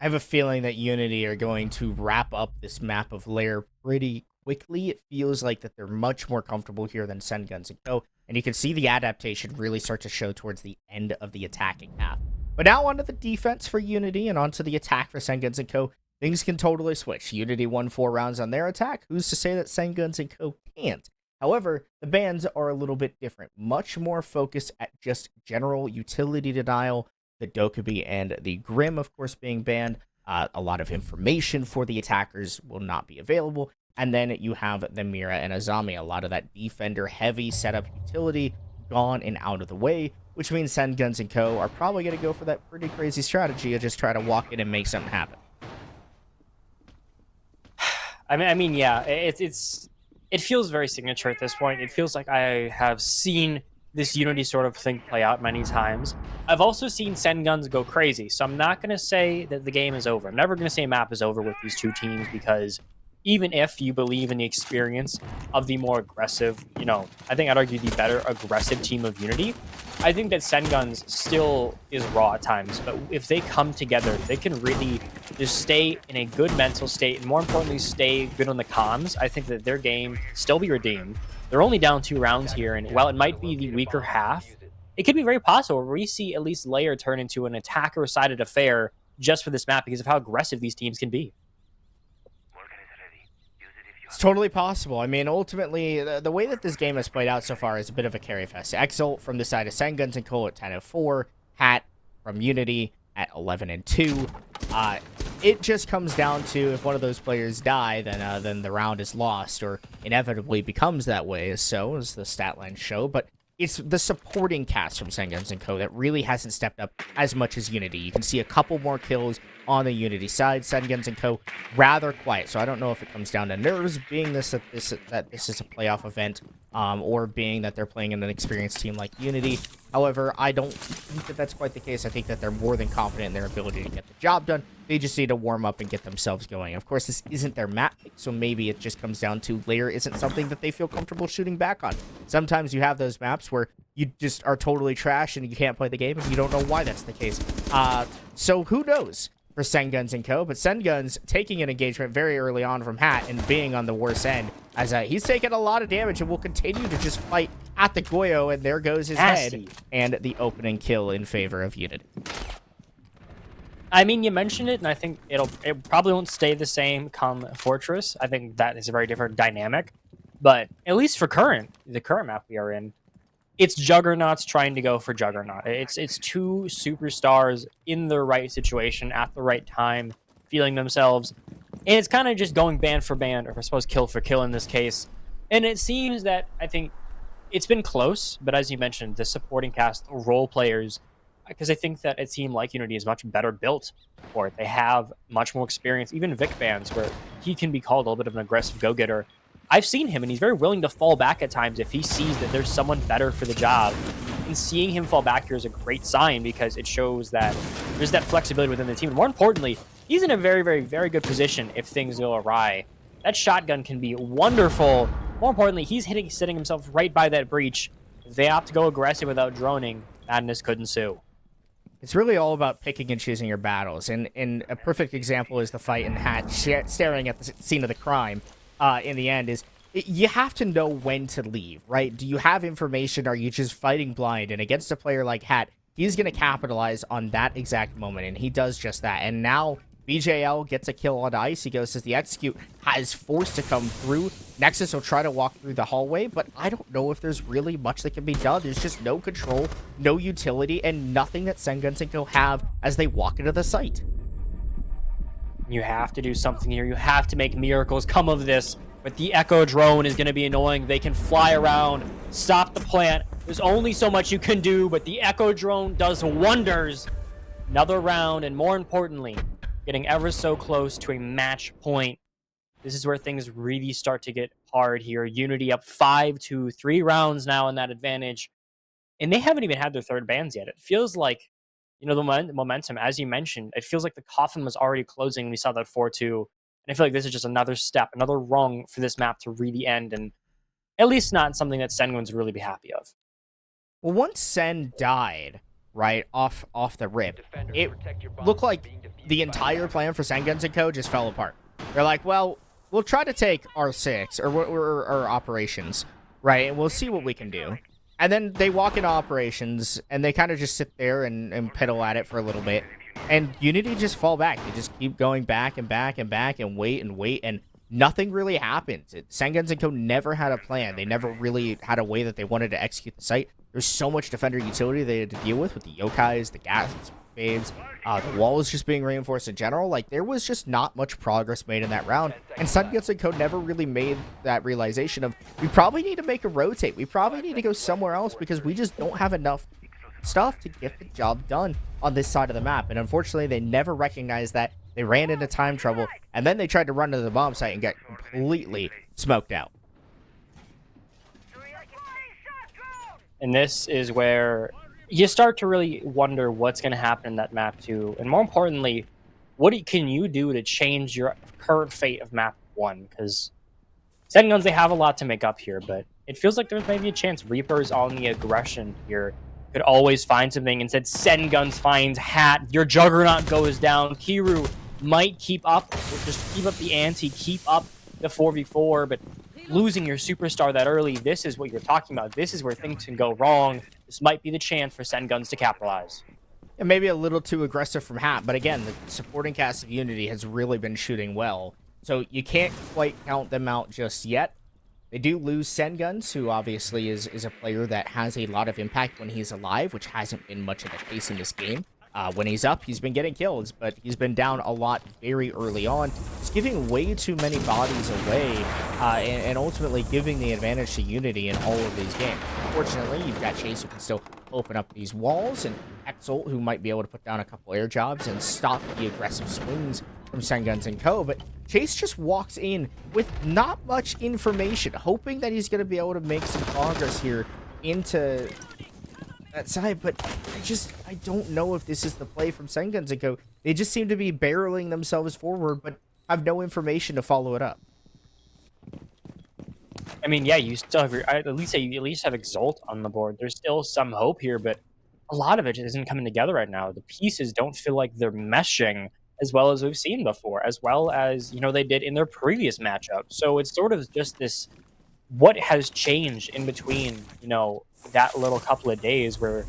I have a feeling that Unity are going to wrap up this map of Lair pretty quickly. It feels like that they're much more comfortable here than Cenguns and Co. And you can see the adaptation really start to show towards the end of the attacking half. But now onto the defense for Unity and onto the attack for Cenguns and Co. Things can totally switch. Unity won 4 rounds on their attack. Who's to say that Cenguns and Co. can't? However, the bans are a little bit different. Much more focused at just general utility denial. The Dokubi and the Grim, of course, being banned. A lot of information for the attackers will not be available. And then you have the Mira and Azami. A lot of that defender-heavy setup utility gone and out of the way, which means Cenguns and Co. are probably going to go for that pretty crazy strategy of just try to walk in and make something happen. I mean, yeah, it feels very signature at this point. It feels like I have seen this Unity sort of thing play out many times. I've also seen Cenguns go crazy, so I'm not going to say that the game is over. I'm never going to say map is over with these 2 teams because even if you believe in the experience of the more aggressive, I think I'd argue the better aggressive team of Unity, I think that Cenguns still is raw at times. But if they come together, they can really just stay in a good mental state and more importantly, stay good on the comms. I think that their game can still be redeemed. They're only down 2 rounds here, and while it might be the weaker half, it could be very possible where we see at least Lair turn into an attacker-sided affair just for this map because of how aggressive these teams can be. It's totally possible. I mean, ultimately, the way that this game has played out so far is a bit of a carry fest. Exalt from the side of Cenguns and Cole at 10-4, Hat from Unity at 11-2. It just comes down to if one of those players die, then the round is lost, or inevitably becomes that way, so as the stat lines show. But it's the supporting cast from Cenguns and Co. that really hasn't stepped up as much as Unity. You can see a couple more kills on the Unity side. Cenguns and Co. rather quiet, so I don't know if it comes down to nerves, being that this is a playoff event, or being that they're playing in an experienced team like Unity. However, I don't think that that's quite the case. I think that they're more than confident in their ability to get the job done. They just need to warm up and get themselves going. Of course, this isn't their map, so maybe it just comes down to layer isn't something that they feel comfortable shooting back on. Sometimes you have those maps where you just are totally trash and you can't play the game, and you don't know why that's the case. So who knows for Cenguns and Co. But Cenguns taking an engagement very early on from Hat and being on the worst end, as he's taken a lot of damage and will continue to just fight at the Goyo, and there goes his head and the opening kill in favor of Unity. I mean, you mentioned it, and I think it probably won't stay the same come Fortress. I think that is a very different dynamic. But at least for the current map we are in, it's Juggernauts trying to go for Juggernaut. It's two superstars in the right situation at the right time, feeling themselves. And it's kind of just going band for band, or I suppose kill for kill in this case. And it seems that, I think, it's been close, but as you mentioned, the supporting cast, role players, because I think that a team like Unity is much better built for it. They have much more experience, even Vic Bands, where he can be called a little bit of an aggressive go-getter. I've seen him, and he's very willing to fall back at times if he sees that there's someone better for the job. And seeing him fall back here is a great sign, because it shows that there's that flexibility within the team. And more importantly, he's in a very, very, very good position if things go awry. That shotgun can be wonderful. More importantly, he's sitting himself right by that breach. If they opt to go aggressive without droning, madness could ensue. It's really all about picking and choosing your battles. And a perfect example is the fight in Hat staring at the scene of the crime. In the end, you have to know when to leave, right? Do you have information? Are you just fighting blind? And against a player like Hat, he's going to capitalize on that exact moment, and he does just that. And now BJL gets a kill on ice. He goes as the execute is forced to come through. Nexus will try to walk through the hallway, but I don't know if there's really much that can be done. There's just no control, no utility, and nothing that Cenguns and Co have as they walk into the site. You have to do something here. You have to make miracles come of this. But the Echo drone is going to be annoying. They can fly around, stop the plant. There's only so much you can do, but the Echo drone does wonders. Another round, and more importantly, getting ever so close to a match point. This is where things really start to get hard here. Unity up 5-3 rounds now in that advantage. And they haven't even had their third bans yet. It feels like, you know, the momentum, as you mentioned, it feels like the coffin was already closing when we saw that 4-2. And I feel like this is just another step, another rung for this map to really end, and at least not something that Cenguns would really be happy of. Well, once Sen died, right, off the rip, it looked like the entire plan for Cenguns and Co. just fell apart. They're like, well, we'll try to take R6, or operations, right, and we'll see what we can do. And then they walk into operations, and they kind of just sit there and piddle at it for a little bit. And Unity just fall back. They just keep going back and back and back and wait, and nothing really happens. Cenguns and Co. never had a plan. They never really had a way that they wanted to execute the site. There's so much defender utility they had to deal with the yokais, the gas spades, the walls just being reinforced in general. Like, there was just not much progress made in that round. And Cenguns and Co. never really made that realization of, we probably need to make a rotate. We probably need to go somewhere else because we just don't have enough stuff to get the job done on this side of the map. And unfortunately, they never recognized that. They ran into time trouble, and then they tried to run to the bomb site and got completely smoked out. And this is where you start to really wonder what's going to happen in that map too. And more importantly, what can you do to change your current fate of map 1? Because Cenguns, they have a lot to make up here, but it feels like there's maybe a chance Reaper's on the aggression here could always find something. Instead, Cenguns finds Hat. Your Juggernaut goes down. Kiru might keep up, just keep up the ante, keep up the 4v4, but losing your superstar that early, this is what you're talking about. This is where things can go wrong. This might be the chance for Cenguns to capitalize. And maybe a little too aggressive from Hat, but again, the supporting cast of Unity has really been shooting well So you can't quite count them out just yet. They do lose Cenguns, who obviously is a player that has a lot of impact when he's alive, which hasn't been much of the case in this game. When he's up, he's been getting kills, but he's been down a lot very early on. He's giving way too many bodies away, and ultimately giving the advantage to Unity in all of these games. Unfortunately, you've got Chase who can still open up these walls, and Exalt who might be able to put down a couple air jobs and stop the aggressive swings from Cenguns and co. But Chase just walks in with not much information, hoping that he's going to be able to make some progress here into that side, but I don't know if this is the play from Cenguns and co. They just seem to be barreling themselves forward, but have no information to follow it up. I mean, yeah, you still have your, at least say you at least have Exalt on the board. There's still some hope here, but a lot of it isn't coming together right now. The pieces don't feel like they're meshing as well as we've seen before, as well as, you know, they did in their previous matchup. So it's sort of just this, what has changed in between, you know, that little couple of days where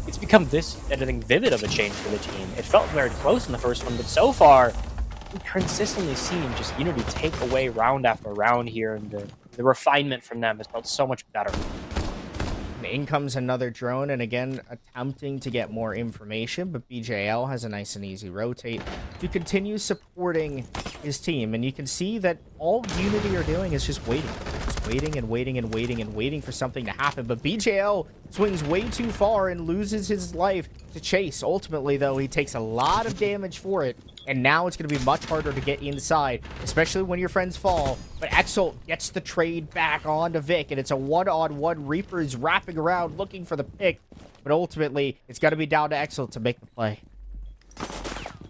it's become this, I think, vivid of a change for the team. It felt very close in the first one, but so far, we've consistently seen just Unity take away round after round here, and the refinement from them has felt so much better. In comes another drone, and again, attempting to get more information, but BJL has a nice and easy rotate to continue supporting his team. And you can see that all Unity are doing is just waiting. Just waiting and waiting and waiting and waiting for something to happen. But BJL swings way too far and loses his life to Chase. Ultimately, though, he takes a lot of damage for it. And now it's going to be much harder to get inside, especially when your friends fall. But Exalt gets the trade back onto Vic, and it's a one-on-one. Reaper is wrapping around looking for the pick. But ultimately, it's got to be down to Exalt to make the play.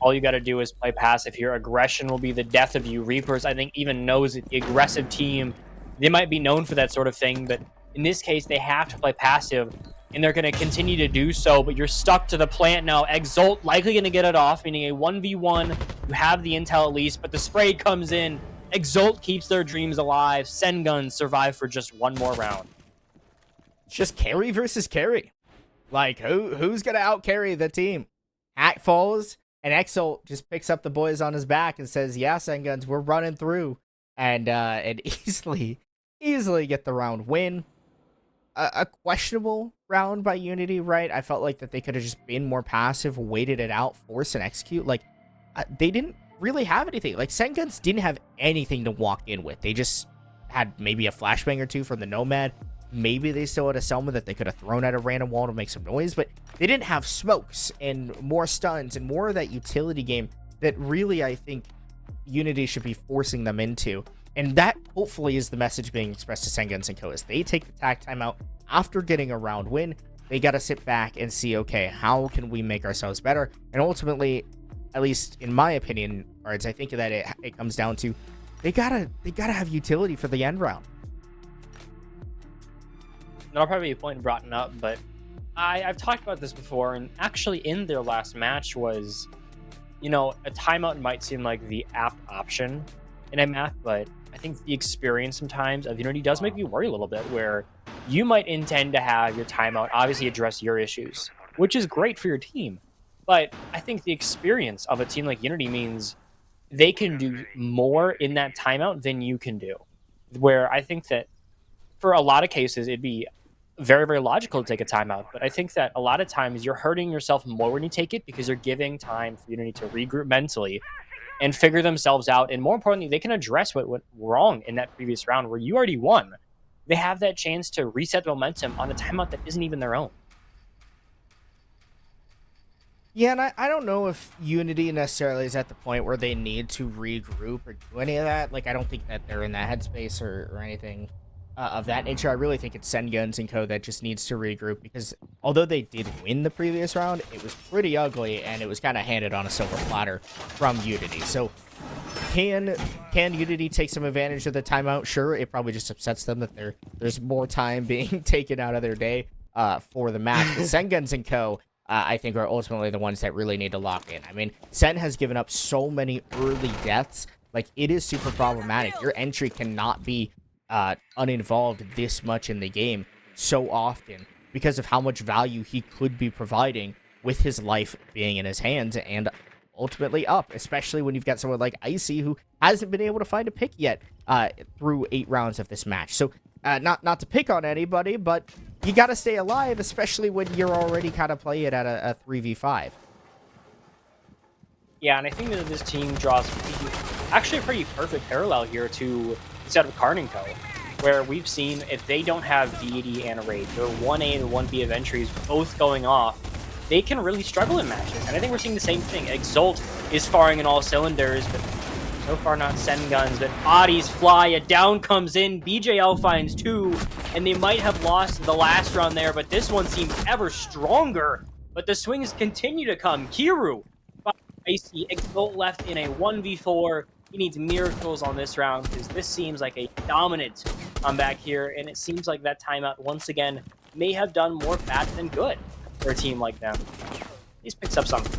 All you got to do is play passive here. Aggression will be the death of you. Reapers, I think, even knows that the aggressive team, they might be known for that sort of thing, but in this case, they have to play passive, and they're going to continue to do so, but you're stuck to the plant now. Exalt likely going to get it off, meaning a 1v1. You have the intel at least, but the spray comes in. Exalt keeps their dreams alive. Cenguns survive for just one more round. It's just carry versus carry. Like, who's going to out-carry the team? Hack falls, and Exalt just picks up the boys on his back and says, yeah, Cenguns, we're running through. And easily get the round win. A questionable round by Unity, right? I felt like that they could have just been more passive, waited it out, force and execute. Like, they didn't really have anything. Like, Cenguns didn't have anything to walk in with. They just had maybe a flashbang or two from the Nomad. Maybe they still had a Selma that they could have thrown at a random wall to make some noise, but they didn't have smokes and more stuns and more of that utility game that really, I think, Unity should be forcing them into. And that, hopefully, is the message being expressed to Cenguns and co. As they take the tag timeout after getting a round win, they got to sit back and see, okay, how can we make ourselves better? And ultimately, at least in my opinion, Cards, I think that it comes down to they gotta have utility for the end round. That'll probably be a point brought up, but I've talked about this before, and actually in their last match was, you know, a timeout might seem like the apt option in a map, but I think the experience sometimes of Unity does make me worry a little bit, where you might intend to have your timeout obviously address your issues, which is great for your team. But I think the experience of a team like Unity means they can do more in that timeout than you can do. Where I think that for a lot of cases, it'd be very, very logical to take a timeout. But I think that a lot of times you're hurting yourself more when you take it, because you're giving time for Unity to regroup mentally and figure themselves out. And more importantly, they can address what went wrong in that previous round where you already won. They have that chance to reset momentum on a timeout that isn't even their own. Yeah, and I don't know if Unity necessarily is at the point where they need to regroup or do any of that. Like, I don't think that they're in that headspace or anything of that nature. I really think it's Cenguns and co that just needs to regroup, because although they did win the previous round, it was pretty ugly, and it was kind of handed on a silver platter from Unity. So can Unity take some advantage of the timeout? Sure, it probably just upsets them that there's more time being taken out of their day for the match. But Cenguns and co, I think, are ultimately the ones that really need to lock in. I mean, Sen has given up so many early deaths. Like, it is super problematic. Your entry cannot be uninvolved this much in the game so often because of how much value he could be providing with his life being in his hands and ultimately up, especially when you've got someone like Icy who hasn't been able to find a pick yet through 8 rounds of this match. So not to pick on anybody, but you got to stay alive, especially when you're already kind of playing at a 3v5. Yeah, and I think that this team draws actually a pretty perfect parallel here to instead of Karn & Co., where we've seen if they don't have Deity and Raid, their 1A and 1B of entries both going off, they can really struggle in matches. And I think we're seeing the same thing. Exalt is firing in all cylinders, but so far not Cenguns, but bodies fly, a down comes in, BJL finds 2, and they might have lost the last round there, but this one seems ever stronger. But the swings continue to come. Kiru, Icy, Exalt left in a 1v4. He needs miracles on this round because this seems like a dominant comeback here, and it seems like that timeout once again may have done more bad than good for a team like them. He's picks up something.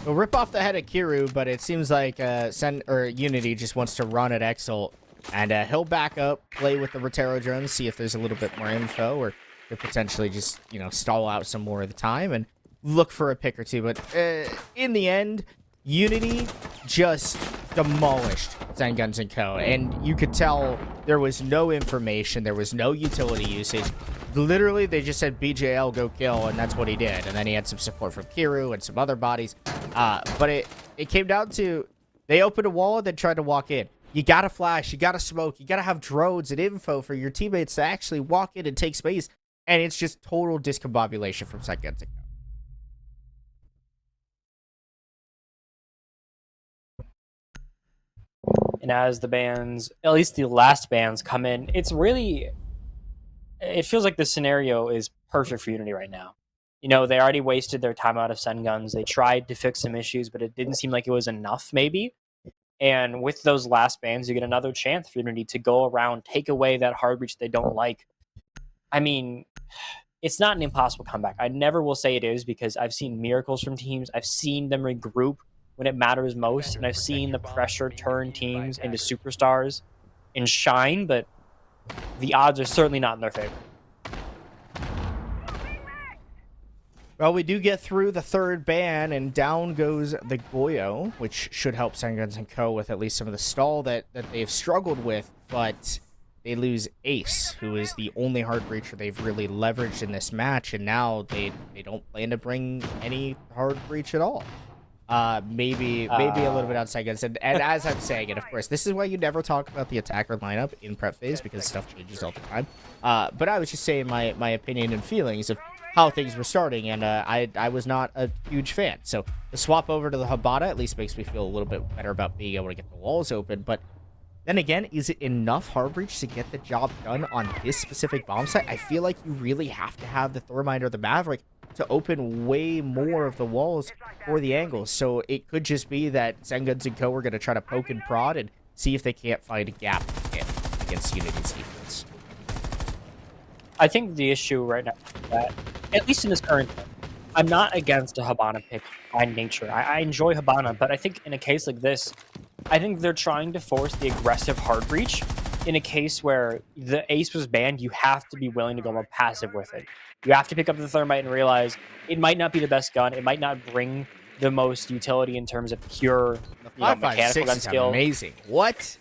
We'll rip off the head of Kiru, but it seems like Unity just wants to run at Exalt, and he'll back up, play with the Rotero drones, see if there's a little bit more info, or could potentially just, you know, stall out some more of the time and look for a pick or two. But in the end, Unity just demolished Cenguns & Co. And you could tell there was no information, there was no utility usage. Literally, they just said, BJL, go kill, and that's what he did. And then he had some support from Kiru and some other bodies. But it came down to, they opened a wall and then tried to walk in. You gotta flash, you gotta smoke, you gotta have drones and info for your teammates to actually walk in and take space. And it's just total discombobulation from Cenguns & Co. And as the bands, at least the last bands, come in, it's really, it feels like the scenario is perfect for Unity right now. You know, they already wasted their time out of Cenguns. They tried to fix some issues, but it didn't seem like it was enough, maybe. And with those last bands, you get another chance for Unity to go around, take away that hard breach they don't like. I mean, it's not an impossible comeback. I never will say it is because I've seen miracles from teams. I've seen them regroup when it matters most, and I've seen the pressure turn teams into superstars and shine, but the odds are certainly not in their favor. Well, we do get through the third ban, and down goes the Goyo, which should help Cenguns & Co. with at least some of the stall that they've struggled with, but they lose Ace, who is the only hard breacher they've really leveraged in this match, and now they don't plan to bring any hard breach at all. Maybe a little bit outside Cenguns, and as I'm saying it, of course, this is why you never talk about the attacker lineup in prep phase, because stuff changes all the time. But I was just saying my opinion and feelings of how things were starting, and I was not a huge fan. So the swap over to the Habata at least makes me feel a little bit better about being able to get the walls open. But then again, is it enough hard breach to get the job done on this specific bomb site? I feel like you really have to have the Thermite or the Maverick to open way more of the walls for the angles. So it could just be that Cenguns & Co. are going to try to poke and prod and see if they can't find a gap against Unity's defense. I think the issue right now is that, at least in this current thing, I'm not against a Habana pick by nature. I enjoy Habana, but I think in a case like this, I think they're trying to force the aggressive hard breach. In a case where the Ace was banned, you have to be willing to go more passive with it. You have to pick up the Thermite and realize it might not be the best gun. It might not bring the most utility in terms of pure mechanical gun skill. Amazing. What?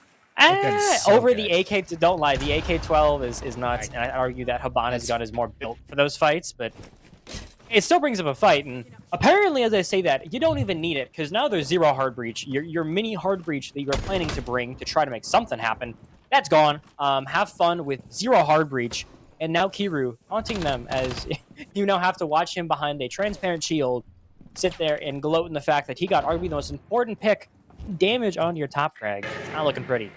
Over the AK, don't lie, the AK-12 is nuts, and I argue that Habana's gun is more built for those fights, but it still brings up a fight, and apparently as I say that, you don't even need it, because now there's zero hard breach. Your mini hard breach that you're planning to bring to try to make something happen, that's gone. Have fun with zero hard breach, and now Kiru haunting them as you now have to watch him behind a transparent shield, sit there and gloat in the fact that he got arguably the most important pick, damage onto your top frag. It's not looking pretty.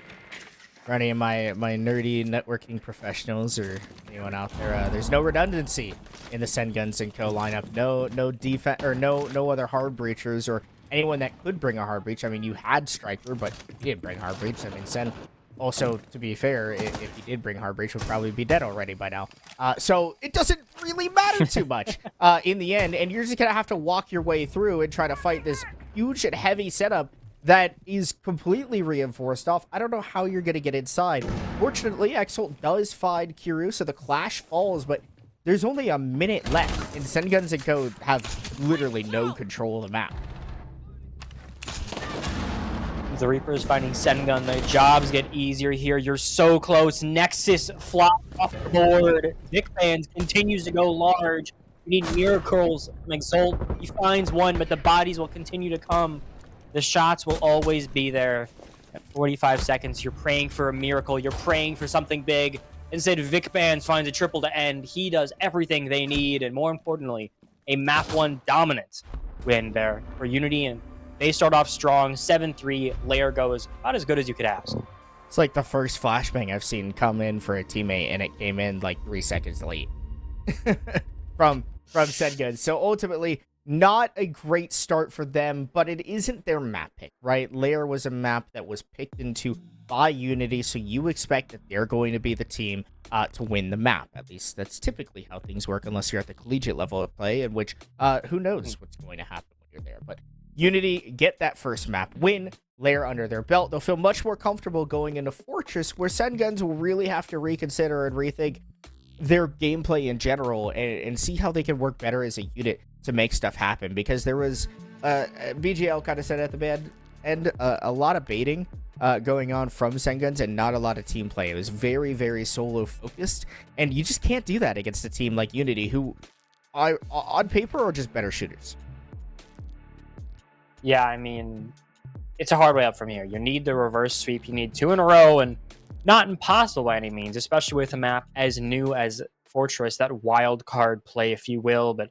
For any of my nerdy networking professionals or anyone out there, there's no redundancy in the Cenguns & Co. lineup. No defense or no other hard breachers or anyone that could bring a hard breach. I mean, you had Striker, but he didn't bring hard breach. I mean, Sen also, to be fair, if he did bring hard breach, would probably be dead already by now. So it doesn't really matter too much in the end, and you're just gonna have to walk your way through and try to fight this huge and heavy setup that is completely reinforced off. I don't know how you're going to get inside. Fortunately, Exalt does find Kiru, so the clash falls, but there's only a minute left, and Cenguns & Co. have literally no control of the map. The Reapers finding Cengun. The jobs get easier here. You're so close. Nexus flops off the board. Vic Fans continues to go large. You need miracles from Exalt. He finds one, but the bodies will continue to come. The shots will always be there. At 45 seconds, you're praying for a miracle. You're praying for something big. Instead, Vic Fans finds a triple to end. He does everything they need, and more importantly, a map 1 dominant win there for Unity, and they start off strong. 7-3. Lair goes about as good as you could ask. It's like the first flashbang I've seen come in for a teammate, and it came in like 3 seconds late from Cenguns. So ultimately, not a great start for them, but it isn't their map pick, right? Lair was a map that was picked into by Unity, so you expect that they're going to be the team to win the map. At least that's typically how things work, unless you're at the collegiate level of play, in which who knows what's going to happen when you're there. But Unity get that first map win, Lair under their belt. They'll feel much more comfortable going into Fortress, where Cenguns will really have to reconsider and rethink their gameplay in general and see how they can work better as a unit to make stuff happen. Because there was, BGL kind of said at the end, a lot of baiting going on from Cenguns and not a lot of team play. It was very, very solo focused, and you just can't do that against a team like Unity, who are on paper are just better shooters. Yeah, I mean, it's a hard way up from here. You need the reverse sweep. You need 2 in a row, and not impossible by any means, especially with a map as new as Fortress, that wild card play, if you will. But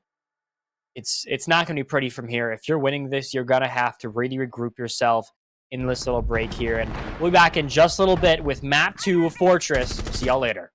it's not going to be pretty from here. If you're winning this, you're going to have to really regroup yourself in this little break here. And we'll be back in just a little bit with map 2 of Fortress. See y'all later.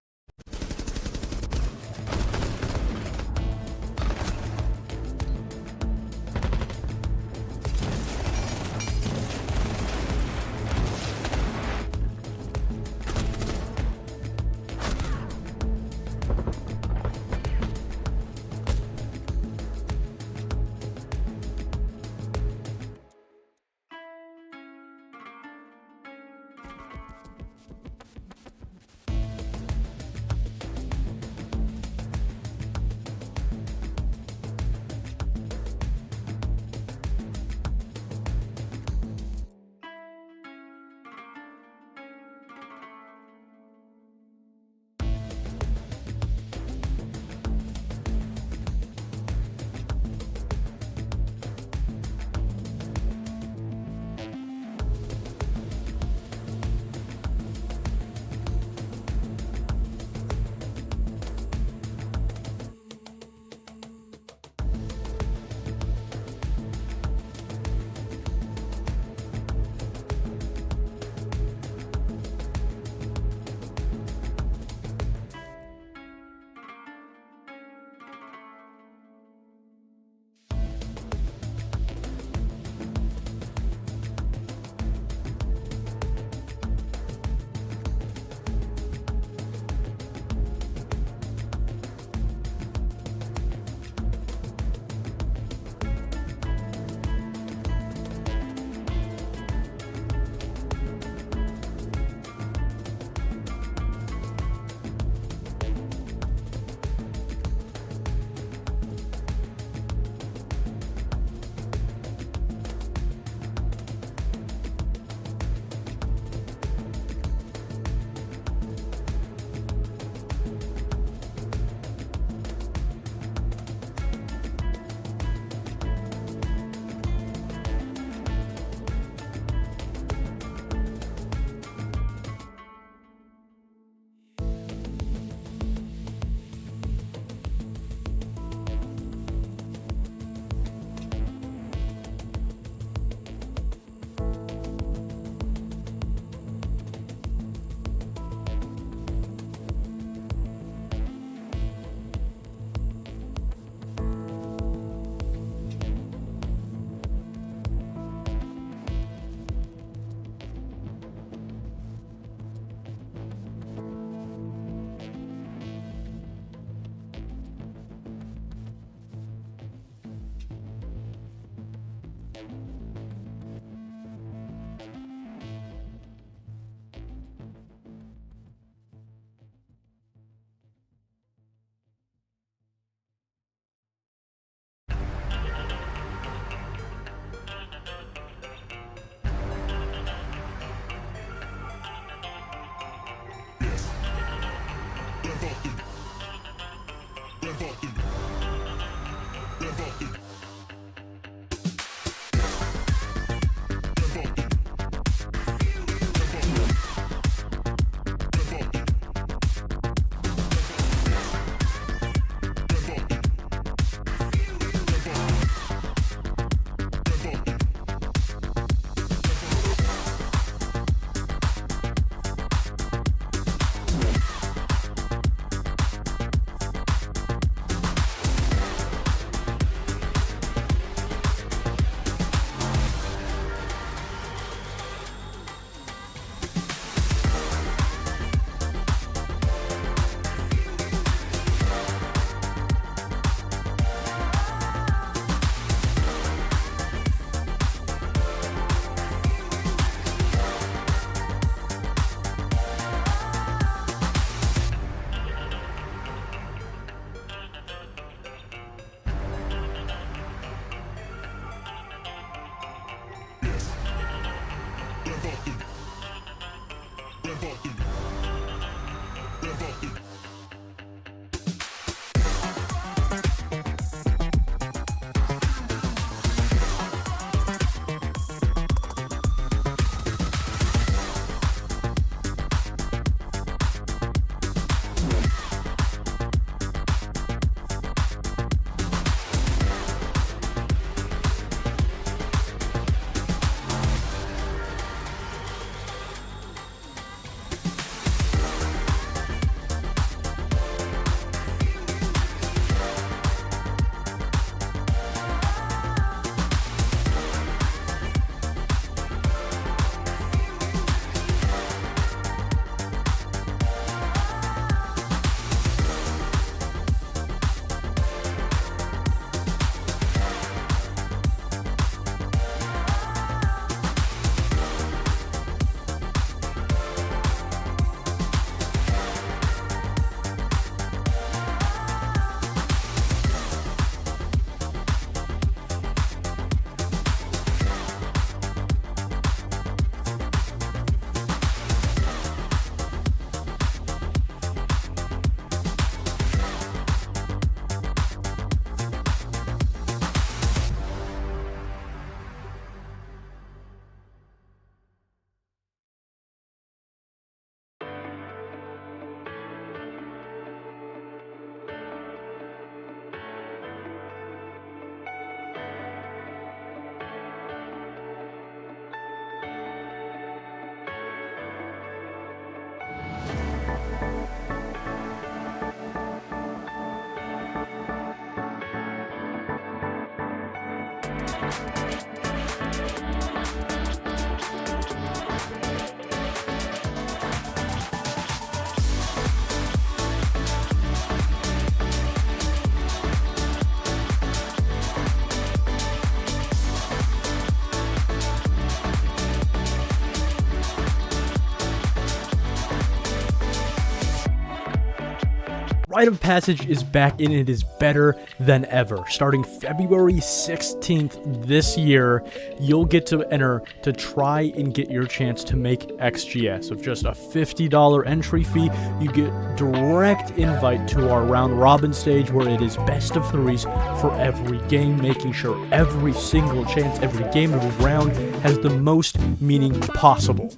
Rite of Passage is back and it is better than ever. Starting February 16th this year, you'll get to enter to try and get your chance to make XGS. With just a $50 entry fee, you get direct invite to our round robin stage where it is best of threes for every game, making sure every single chance, every game, every round has the most meaning possible.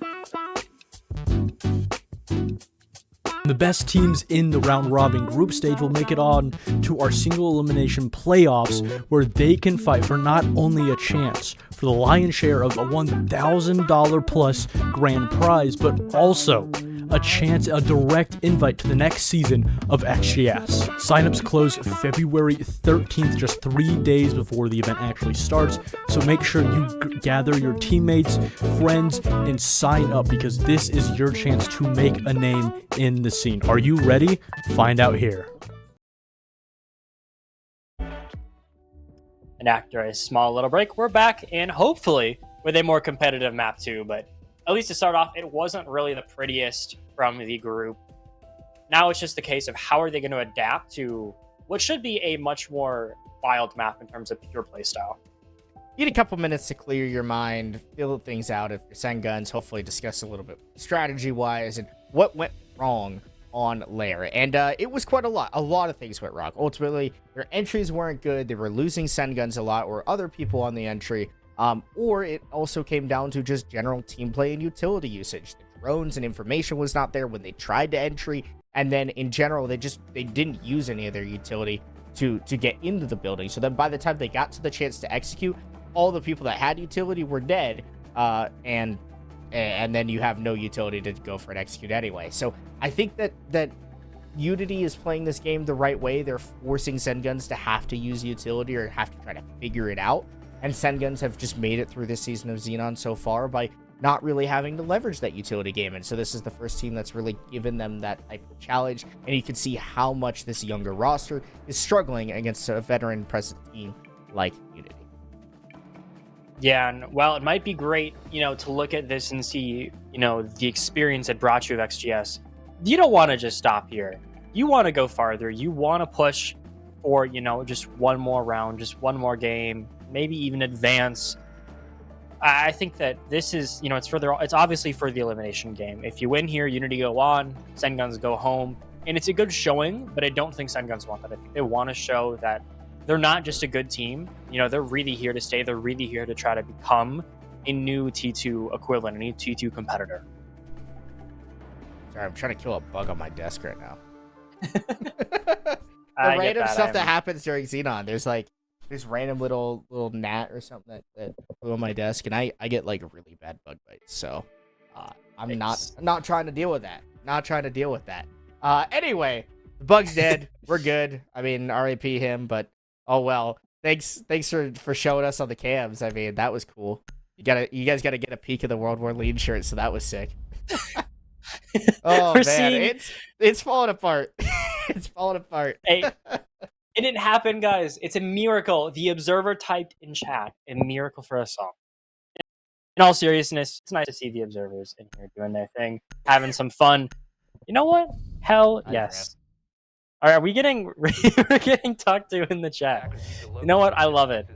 The best teams in the round robin group stage will make it on to our single elimination playoffs where they can fight for not only a chance for the lion's share of a $1,000 plus grand prize, but also a chance, a direct invite to the next season of XGS. Signups close February 13th, just 3 days before the event actually starts, so make sure you gather your teammates, friends, and sign up because this is your chance to make a name in the scene. Are you ready? Find out here. And after a small little break, we're back, and hopefully with a more competitive map too, but at least to start off, it wasn't really the prettiest from the group. Now it's just the case of how are they going to adapt to what should be a much more wild map in terms of pure playstyle. You need a couple minutes to clear your mind, feel things out if you're Cenguns, hopefully discuss a little bit strategy-wise and what went wrong on layer. And it was quite a lot. A lot of things went wrong. Ultimately, their entries weren't good. They were losing Cenguns a lot, or other people on the entry. Or it also came down to just general team play and utility usage. The drones and information was not there when they tried to entry. And then in general, they didn't use any of their utility to get into the building. So then by the time they got to the chance to execute, all the people that had utility were dead. And then you have no utility to go for an execute anyway. So I think that Unity is playing this game the right way. They're forcing Cenguns to have to use utility or have to try to figure it out. And Cenguns have just made it through this season of Xenon so far by not really having to leverage that utility game. And so this is the first team that's really given them that type of challenge. And you can see how much this younger roster is struggling against a veteran present team like Unity. Yeah, and while it might be great, to look at this and see, the experience it brought you of XGS, you don't want to just stop here. You want to go farther. You want to push for, just one more round, just one more game, maybe even advance. I think that this is, it's obviously for the elimination game. If you win here, Unity go on, Cenguns go home, and it's a good showing, but I don't think Cenguns want that. I think they want to show that they're not just a good team. They're really here to stay. They're really here to try to become a new T2 equivalent, a new T2 competitor. Sorry, I'm trying to kill a bug on my desk right now. I get random that. stuff that happens during Xenon. There's like this random little gnat or something that flew on my desk, and I get like really bad bug bites. So I'm not trying to deal with that. Not trying to deal with that. Anyway, the bug's dead. We're good. I mean, RIP him, but oh well. Thanks for showing us on the cams. I mean, that was cool. You guys gotta get a peek of the World War Lead shirt, so that was sick. Oh man, it's falling apart. It's falling apart. Hey, it didn't happen, guys. It's a miracle. The observer typed in chat, a miracle for us all. In all seriousness, it's nice to see the observers in here doing their thing, having some fun. You know what? Hell yes. All right, we're getting talked to in the chat. You know what? I love it.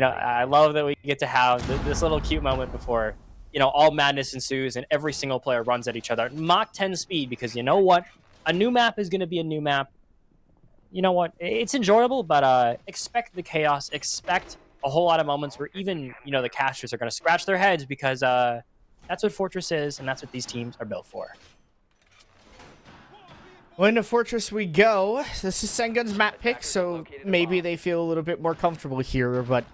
I love that we get to have this little cute moment before, all madness ensues and every single player runs at each other at Mach 10 speed, because you know what? A new map is going to be a new map. You know what? It's enjoyable, but expect the chaos. Expect a whole lot of moments where even, the casters are going to scratch their heads, because that's what Fortress is, and that's what these teams are built for. Well, into Fortress we go. This is Cenguns map pick, so maybe they feel a little bit more comfortable here. But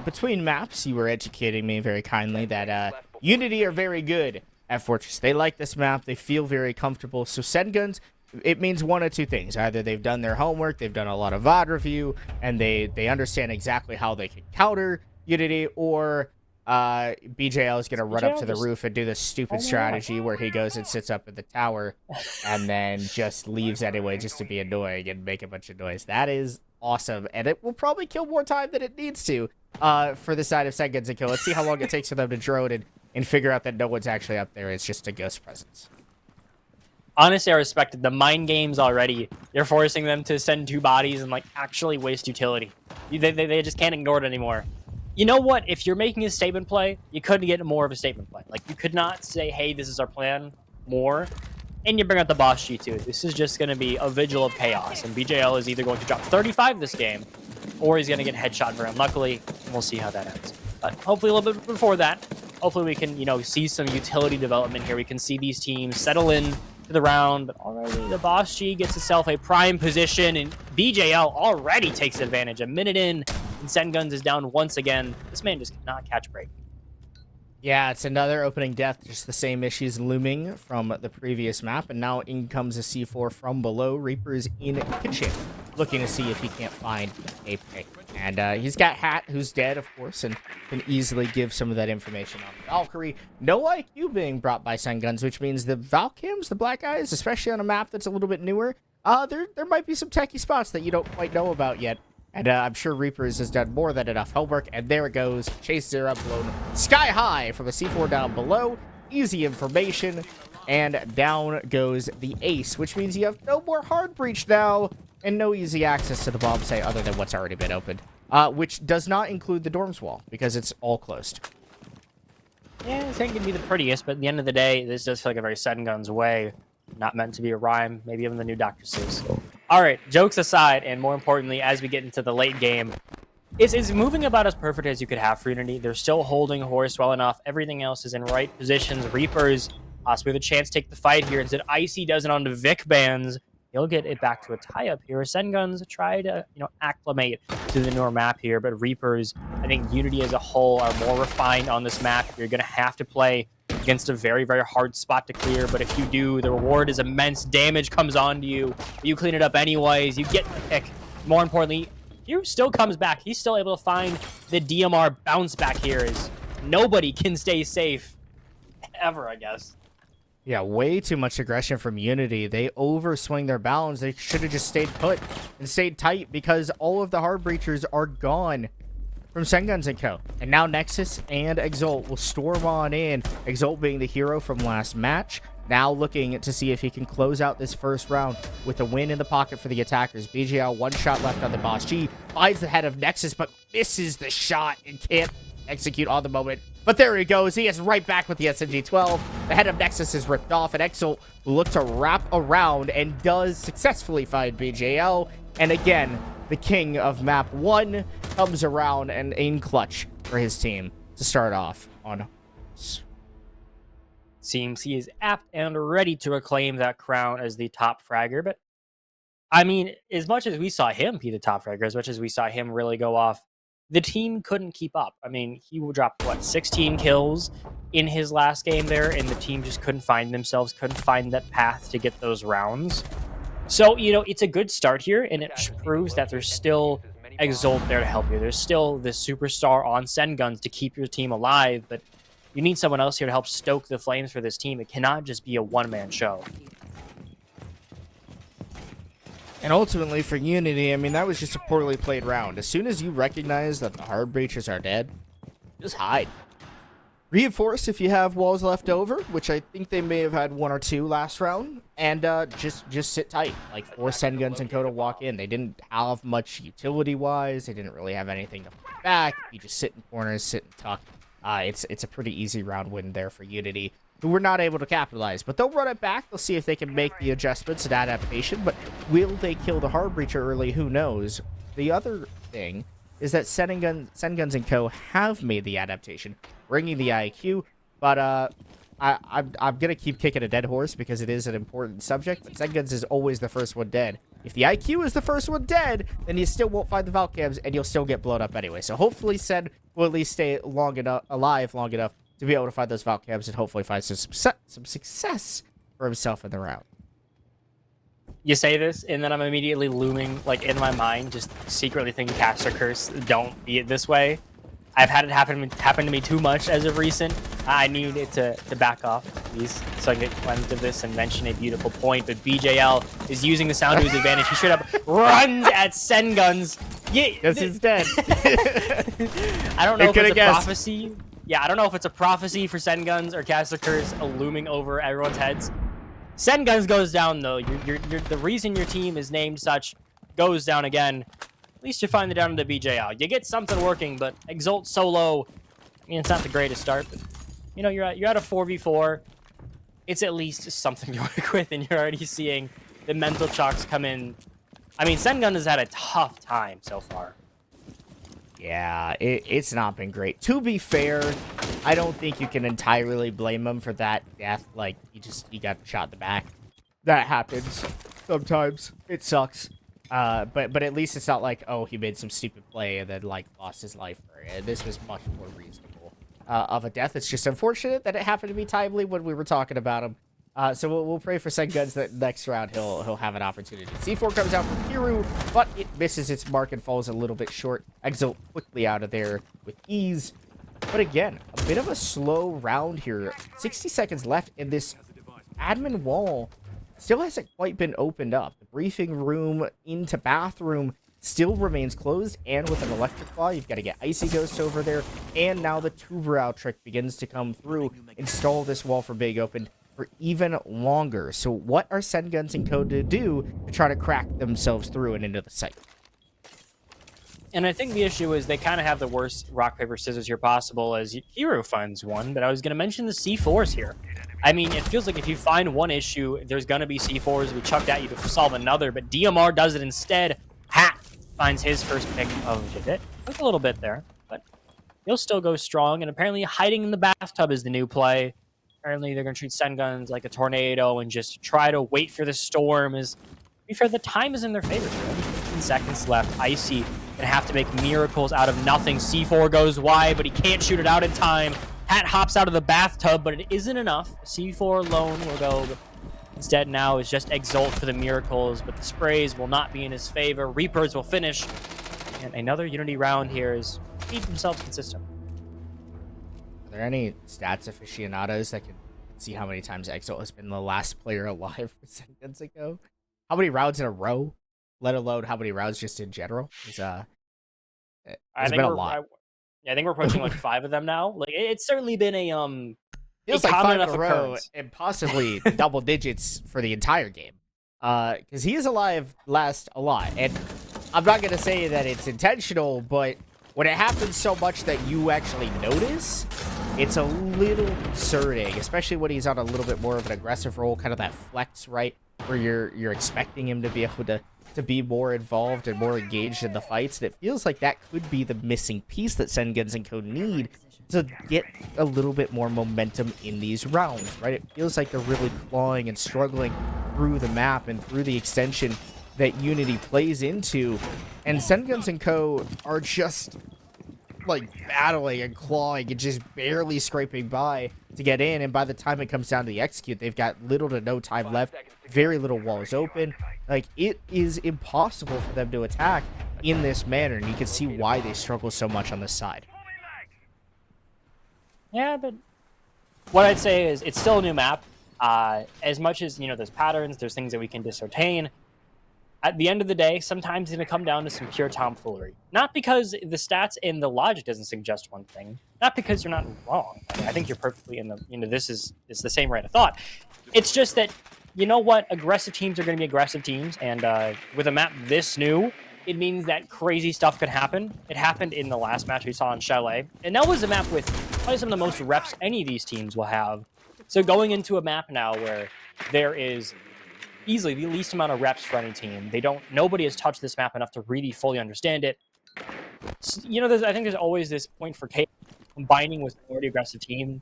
between maps, you were educating me very kindly that Unity are very good at Fortress. They like this map. They feel very comfortable. So Cenguns, it means one of two things. Either they've done their homework, they've done a lot of VOD review, and they understand exactly how they can counter Unity, or BJL is going to run up to the roof and do this stupid strategy where he goes and sits up in the tower and then just leaves anyway just to be annoying and make a bunch of noise. That is awesome, and it will probably kill more time than it needs to for the side of Cenguns to kill. Let's see how long it takes for them to drone and figure out that no one's actually up there. It's just a ghost presence. Honestly, I respected the mind games already. They're forcing them to send 2 bodies and actually waste utility. They just can't ignore it anymore. You know what? If you're making a statement play, you couldn't get more of a statement play. You could not say, hey, this is our plan more, and you bring out the boss G2. This is just going to be a vigil of chaos, and BJL is either going to drop 35 this game, or he's going to get headshot very unluckily, and we'll see how that ends. But hopefully a little bit before that, hopefully we can, see some utility development here. We can see these teams settle in to the round, but already the boss G gets itself a prime position, and BJL already takes advantage. A minute in, and Cenguns is down once again. This man just cannot catch a break. Yeah, it's another opening death. Just the same issues looming from the previous map, and now in comes a C4 from below. Reaper's in kitchen, looking to see if he can't find a pick. And he's got Hat, who's dead, of course, and can easily give some of that information on Valkyrie. No IQ being brought by Cenguns, which means the Valcams, the black eyes, especially on a map that's a little bit newer, there might be some techie spots that you don't quite know about yet. And I'm sure Reapers has done more than enough homework. And there it goes. Chases her up, blown sky high from a C4 down below. Easy information. And down goes the ace, which means you have no more hard breach now. And no easy access to the bomb site other than what's already been opened. Which does not include the dorms wall, because it's all closed. Yeah, this ain't gonna be the prettiest, but at the end of the day, this does feel like a very Cenguns way. Not meant to be a rhyme. Maybe even the new Dr. Seuss. All right, jokes aside, and more importantly, as we get into the late game, it's moving about as perfect as you could have for Unity. They're still holding horse well enough. Everything else is in right positions. Reapers possibly with a chance to take the fight here. Instead, Icy does it on the Vic bands. He'll get it back to a tie-up here. Cenguns try to, acclimate to the newer map here, but Reapers, I think Unity as a whole are more refined on this map. You're going to have to play against a very, very hard spot to clear, but if you do, the reward is immense. Damage comes on to you. You clean it up anyways. You get the pick. More importantly, Hugh still comes back. He's still able to find the DMR bounce back here. Is nobody can stay safe ever, I guess. Yeah, way too much aggression from Unity. They overswing their bounds. They should have just stayed put and stayed tight because all of the hard breachers are gone from Cenguns and Co. And now Nexus and Exalt will storm on in. Exalt being the hero from last match. Now looking to see if he can close out this first round with a win in the pocket for the attackers. BGL, one shot left on the boss. G finds the head of Nexus, but misses the shot and can't execute on the moment. But there he goes. He is right back with the SMG-12. The head of Nexus is ripped off, and Exalt will look to wrap around and does successfully find BJL. And again, the king of map 1 comes around and in clutch for his team to start off on. Seems he is apt and ready to reclaim that crown as the top fragger. But, I mean, as much as we saw him be the top fragger, as much as we saw him really go off, the team couldn't keep up. I mean, he dropped, 16 kills in his last game there, and the team just couldn't find themselves, couldn't find that path to get those rounds. So, it's a good start here, and it proves that there's still Exalt there to help you. There's still this superstar on Cenguns to keep your team alive, but you need someone else here to help stoke the flames for this team. It cannot just be a one-man show. And ultimately for Unity, I mean, that was just a poorly played round. As soon as you recognize that the hard breachers are dead, just hide. Reinforce if you have walls left over, which I think they may have had 1 or 2 last round, and just sit tight. Like, force Cenguns and Co to walk in. They didn't have much utility-wise. They didn't really have anything to fight back. You just sit in corners, sit and tuck. It's a pretty easy round win there for Unity, who were not able to capitalize. But they'll run it back. They'll see if they can make the adjustments and adaptation. But will they kill the hard breacher early? Who knows? The other thing is that Cenguns and Co have made the adaptation, bringing the IQ. But I'm gonna keep kicking a dead horse because it is an important subject. But Cenguns is always the first one dead. If the IQ is the first one dead, then you still won't find the Valcams, and you'll still get blown up anyway. So hopefully Cen will at least stay alive long enough to be able to find those Valcams and hopefully find some success for himself in the round. You say this, and then I'm immediately looming, in my mind, just secretly thinking Caster Curse, don't be it this way. I've had it happen to me too much as of recent. I need it to back off, please, so I can get cleansed of this and mention a beautiful point. But BJL is using the sound to his advantage. He straight up runs at Cenguns. Yeah, yes, he's dead. I don't know if it's a prophecy. Yeah, I don't know if it's a prophecy for Cenguns or Caster Curse looming over everyone's heads. Cenguns goes down, though. You're the reason your team is named such goes down again. At least you're finally down to the BJL. You get something working, but Exalt solo, I mean, it's not the greatest start, but, you're at a 4v4. It's at least something to work with, and you're already seeing the mental chocks come in. I mean, Cenguns has had a tough time so far. Yeah, it's not been great. To be fair, I don't think you can entirely blame him for that death. Like, you got shot in the back. That happens sometimes. It sucks. But at least it's not like, oh, he made some stupid play and then, lost his life for it. This was much more reasonable of a death. It's just unfortunate that it happened to be timely when we were talking about him. So we'll pray for Cenguns that next round he'll have an opportunity. C4 comes out from Kiru, but it misses its mark and falls a little bit short. Exalt quickly out of there with ease. But again, a bit of a slow round here. 60 seconds left, and this admin wall still hasn't quite been opened up. The briefing room into bathroom still remains closed, and with an electric claw, you've got to get Icy Ghost over there, and now the two-brow trick begins to come through. Install this wall for Big Open for even longer. So what are Cenguns and Co to do to try to crack themselves through and into the site? And I think the issue is they kind of have the worst rock, paper, scissors here possible as Hero finds one, but I was going to mention the C4s here. I mean, it feels like if you find one issue, there's going to be C4s we chucked at you to solve another, but DMR does it instead. Hat finds his first pick of it. Took a little bit there, but he'll still go strong, and apparently hiding in the bathtub is the new play. Apparently they're going to treat Cenguns like a tornado and just try to wait for the storm. To be fair, the time is in their favor. 15 seconds left. Icy going to have to make miracles out of nothing. C4 goes wide, but he can't shoot it out in time. Hat hops out of the bathtub, but it isn't enough. C4 alone will go. Instead now is just Exalt for the miracles, but the sprays will not be in his favor. Reapers will finish. And another Unity round here is keep themselves consistent. Are there any stats aficionados that can see how many times Exalt has been the last player alive for Cenguns ago? How many rounds in a row? Let alone how many rounds just in general? It's been a lot. I think we're approaching like 5 of them now. Like it's certainly been a feels like 5 in a row and possibly double digits for the entire game. Because he is alive last a lot, and I'm not gonna say that it's intentional, but when it happens so much that you actually notice, it's a little concerning, especially when he's on a little bit more of an aggressive role, kind of that flex, right, where you're expecting him to be able to be more involved and more engaged in the fights. And it feels like that could be the missing piece that Cenguns and Co need to get a little bit more momentum in these rounds, right? It feels like they're really clawing and struggling through the map and through the extension that Unity plays into. And Cenguns and Co are just like battling and clawing and just barely scraping by to get in, and by the time it comes down to the execute, they've got little to no time left, very little walls open. Like, it is impossible for them to attack in this manner, and you can see why they struggle so much on this side. Yeah, but what I'd say is it's still a new map. As much as, you know, there's patterns, there's things that we can discern. At the end of the day, sometimes it's going to come down to some pure tomfoolery. Not because the stats and the logic doesn't suggest one thing. Not because you're not wrong. I mean, I think you're perfectly in the, you know, this is the same rate of thought. It's just that, you know what? Aggressive teams are going to be aggressive teams. And with a map this new, it means that crazy stuff could happen. It happened in the last match we saw in Chalet. And that was a map with probably some of the most reps any of these teams will have. So going into a map now where there is easily the least amount of reps for any team. Nobody has touched this map enough to really fully understand it. So, you know, I think there's always this point for K combining with an already aggressive team.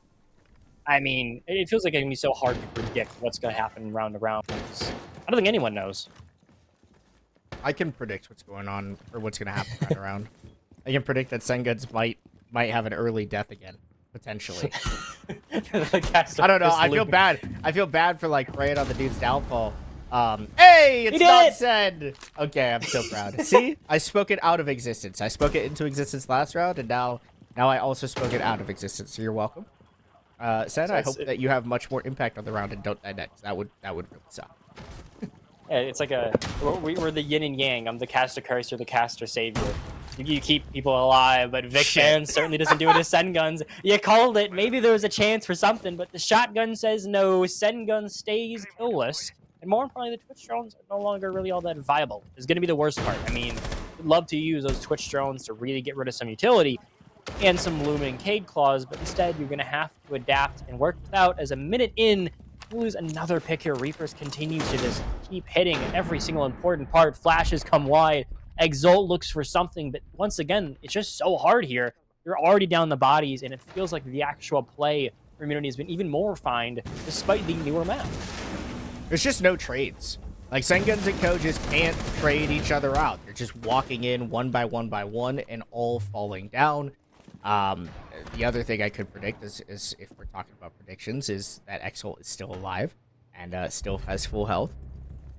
I mean, it feels like it can be so hard to predict what's going to happen round to round. I don't think anyone knows. I can predict what's going on or what's going to happen round around. I can predict that Cenguns might have an early death again, potentially. I don't know. I feel bad. I feel bad for like praying on the dude's downfall. Hey, it's not said. Okay, I'm so proud. See, I spoke it out of existence. I spoke it into existence last round, and now I also spoke it out of existence. So you're welcome. Sen, I hope that you have much more impact on the round and don't die next. That would really suck. Yeah, it's like we're the yin and yang. I'm the caster curse, you're the caster savior. You keep people alive, but Vic Fan certainly doesn't do it as Cenguns. You called it. Maybe there was a chance for something, but the shotgun says no. Cenguns stays killless. And more importantly, the Twitch drones are no longer really all that viable. It's going to be the worst part. I mean, we'd love to use those Twitch drones to really get rid of some utility and some Lumen and Cade claws, but instead you're going to have to adapt and work without. As a minute in, you lose another pick here. Reapers continue to just keep hitting every single important part. Flashes come wide. Exalt looks for something, but once again, it's just so hard here. You're already down the bodies, and it feels like the actual play for Immunity has been even more refined despite the newer map. There's just no trades. Like, Cenguns and Co just can't trade each other out. They're just walking in one by one and all falling down. The other thing I could predict is if we're talking about predictions, is that Exalt is still alive and still has full health.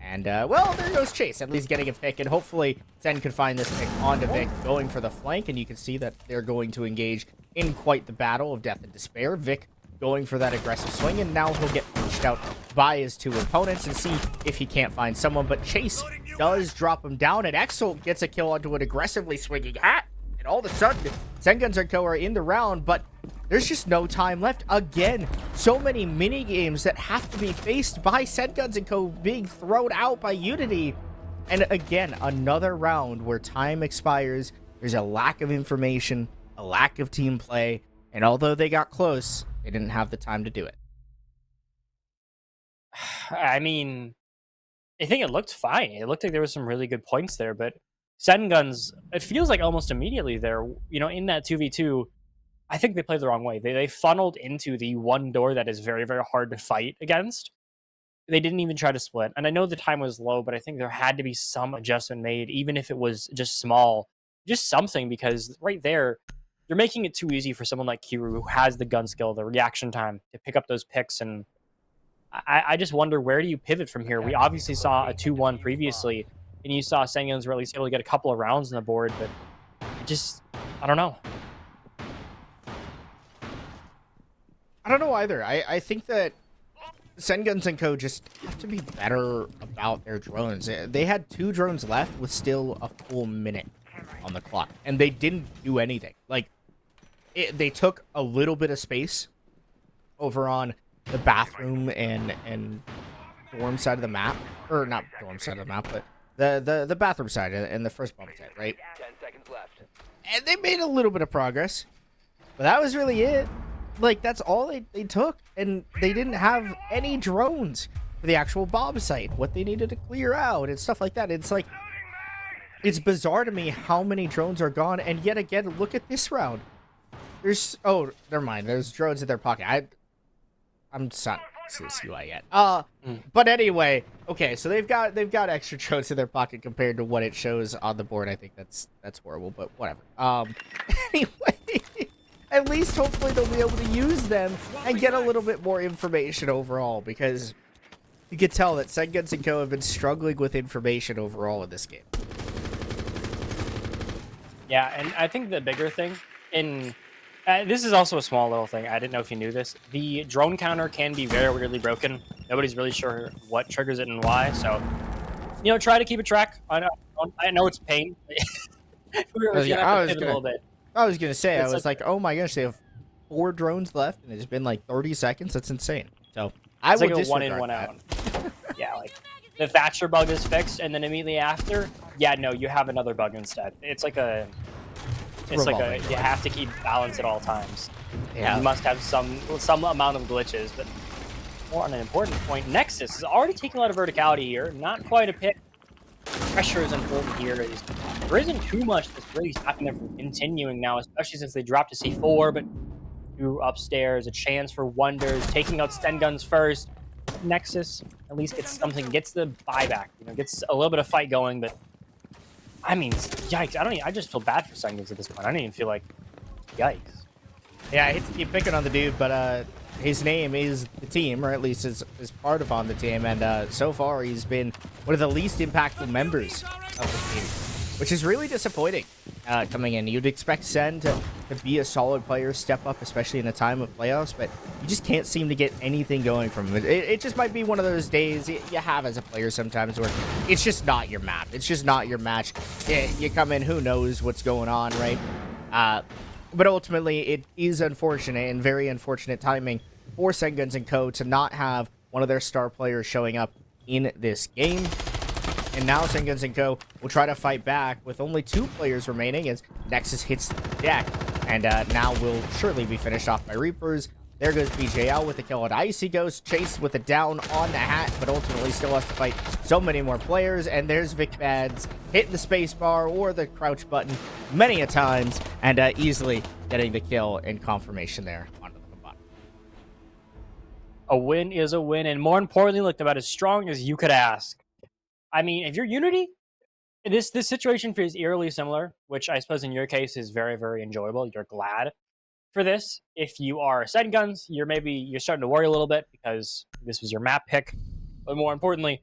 And, well, there goes Chase, at least getting a pick, and hopefully Sen can find this pick onto Vic, going for the flank, and you can see that they're going to engage in quite the battle of death and despair. Vic going for that aggressive swing, and now he'll get pushed out by his two opponents and see if he can't find someone, but Chase does drop him down, and Exalt gets a kill onto an aggressively swinging Hat, and all of a sudden, Cenguns and Co are in the round, but there's just no time left. Again, so many mini games that have to be faced by Cenguns and Co being thrown out by Unity. And again, another round where time expires. There's a lack of information, a lack of team play, and although they got close, they didn't have the time to do it. I mean, I think it looked fine. It looked like there was some really good points there, but Cenguns, it feels like almost immediately there, in that 2v2, I think they played the wrong way. They funneled into the one door that is very, very hard to fight against. They didn't even try to split. And I know the time was low, but I think there had to be some adjustment made, even if it was just small, just something, because right there, you're making it too easy for someone like Kiru, who has the gun skill, the reaction time to pick up those picks. And I just wonder, where do you pivot from here? We obviously saw a 2-1 previously, and you saw Cenguns were at least able to get a couple of rounds on the board, but I don't know. I don't know either. I think that Cenguns and Co. just have to be better about their drones. They had 2 drones left with still a full minute on the clock, and they didn't do anything. Like, they took a little bit of space over on the bathroom and dorm side of the map, or not dorm side of the map, but the bathroom side and the first bump site, right? 10 seconds left. And they made a little bit of progress, but that was really it. Like, that's all they took, and they didn't have any drones for the actual bomb site, what they needed to clear out and stuff like that. It's like, it's bizarre to me how many drones are gone, and yet again, look at this round. There's, oh, never mind, there's drones in their pocket. I'm just not this UI yet. But anyway, okay, so they've got extra drones in their pocket compared to what it shows on the board. I think that's horrible, but whatever. Anyway, at least hopefully they'll be able to use them and get a little bit more information overall, because you can tell that Cenguns and Co. have been struggling with information overall in this game. Yeah, and I think the bigger thing this is also a small little thing. I didn't know if you knew this. The drone counter can be very weirdly broken. Nobody's really sure what triggers it and why. So, try to keep a track. I know it's pain. We're gonna have to pivot a little bit. I was gonna say, I It's was like, oh my gosh, they have 4 drones left, and it's been like 30 seconds. That's insane. So I It's would like a one in, disregard one that. out. Yeah, like the Thatcher bug is fixed, and then immediately after, yeah, no, you have another bug instead. It's like you have to keep balance at all times. Yeah. You must have some amount of glitches, but more on an important point, Nexus is already taking a lot of verticality here. Not quite a pick. Pressure is important here. There isn't too much that's really stopping them from continuing now, especially since they dropped to C4, but through upstairs, a chance for Wonders, taking out Cenguns first. Nexus at least gets something, gets the buyback, gets a little bit of fight going, but I mean, yikes. I just feel bad for Cenguns at this point. I don't even feel like, yikes. Yeah, I hate to keep picking on the dude, but his name is the team, or at least is part of on the team, and so far he's been one of the least impactful members of the team, which is really disappointing coming in. You'd expect Sen to be a solid player, step up, especially in a time of playoffs, but you just can't seem to get anything going from him. It just might be one of those days you have as a player sometimes where it's just not your map. It's just not your match. You come in, who knows what's going on, right? But ultimately, it is unfortunate and very unfortunate timing for Cenguns and Co. to not have one of their star players showing up in this game. And now Cenguns and Co. will try to fight back with only 2 players remaining as Nexus hits the deck. And now will surely be finished off by Reapers. There goes BJL with the kill on Icy Ghost, chased with a down on the hat, but ultimately still has to fight so many more players. And there's Vic Bads hitting the space bar or the crouch button many a times, and easily getting the kill and confirmation there onto the bottom. A win is a win, and more importantly, looked about as strong as you could ask. I mean, if you're Unity, this situation feels eerily similar, which I suppose in your case is very, very enjoyable. You're glad for this. If you are Cenguns, you're starting to worry a little bit because this was your map pick. But more importantly,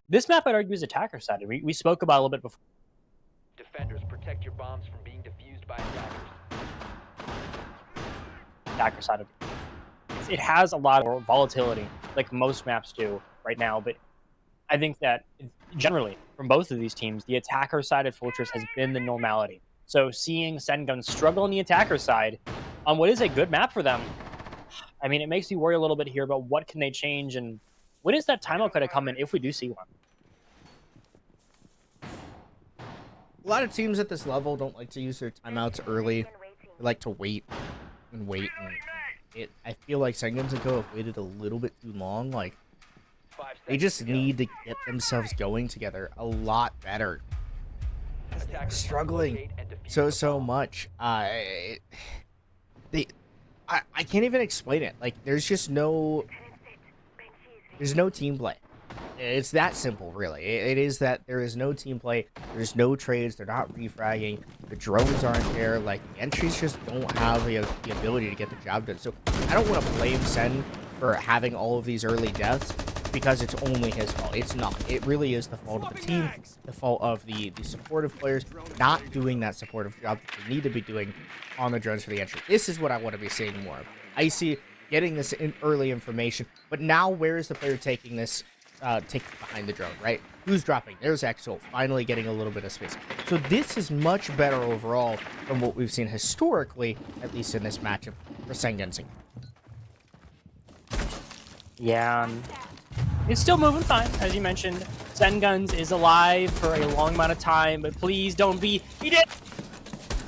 this map I'd argue is attacker sided. We spoke about it a little bit before. Defenders, protect your bombs from being defused by attackers. Attacker sided. It has a lot of volatility, like most maps do right now, but I think that generally from both of these teams, the attacker sided Fortress has been the normality. So seeing Cenguns struggle on the attacker side on what is a good map for them, I mean, it makes me worry a little bit here about what can they change and when is that timeout going to come in if we do see one. A lot of teams at this level don't like to use their timeouts early. They like to wait and I feel like Cenguns and Co have waited a little bit too long. Like, 5 they seconds just to go. need to get themselves going together a lot better. Attackers Struggling locate and defuse the so bomb. much. They I can't even explain it. Like, there's no team play. It's that simple, really. It is that there is no team play. There's no trades. They're not refragging. The drones aren't there. Like, the entries just don't have the ability to get the job done. So I don't want to blame Sen for having all of these early deaths because it's only his fault. It's not. It really is the fault of the team, the fault of the supportive players not doing that supportive job that they need to be doing on the drones for the entry. This is what I want to be seeing more of. Icy getting this early information, but now where is the player taking this? Taking behind the drone, right? Who's dropping? There's Exo, finally getting a little bit of space. So this is much better overall from what we've seen historically, at least in this matchup for Cenguns. Yeah, it's still moving fine, as you mentioned. Cenguns is alive for a long amount of time, but please don't be. He did.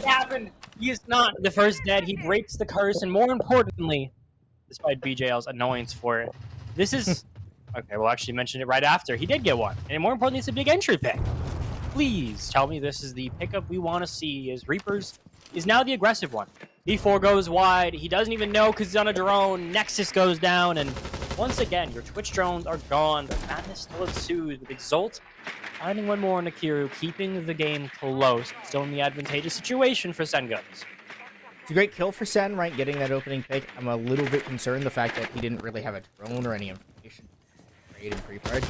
It happened. He is not the first dead. He breaks the curse, and more importantly, despite BJL's annoyance for it, this is. Okay, we'll actually mention it right after. He did get one. And more importantly, it's a big entry pick. Please tell me this is the pickup we want to see, as Reapers is now the aggressive one. D4 goes wide. He doesn't even know because he's on a drone. Nexus goes down. And once again, your Twitch drones are gone. But madness still ensues with Exalt finding one more on Akiru, keeping the game close. Still in the advantageous situation for Cenguns. It's a great kill for Sen, right? Getting that opening pick. I'm a little bit concerned the fact that he didn't really have a drone or any information.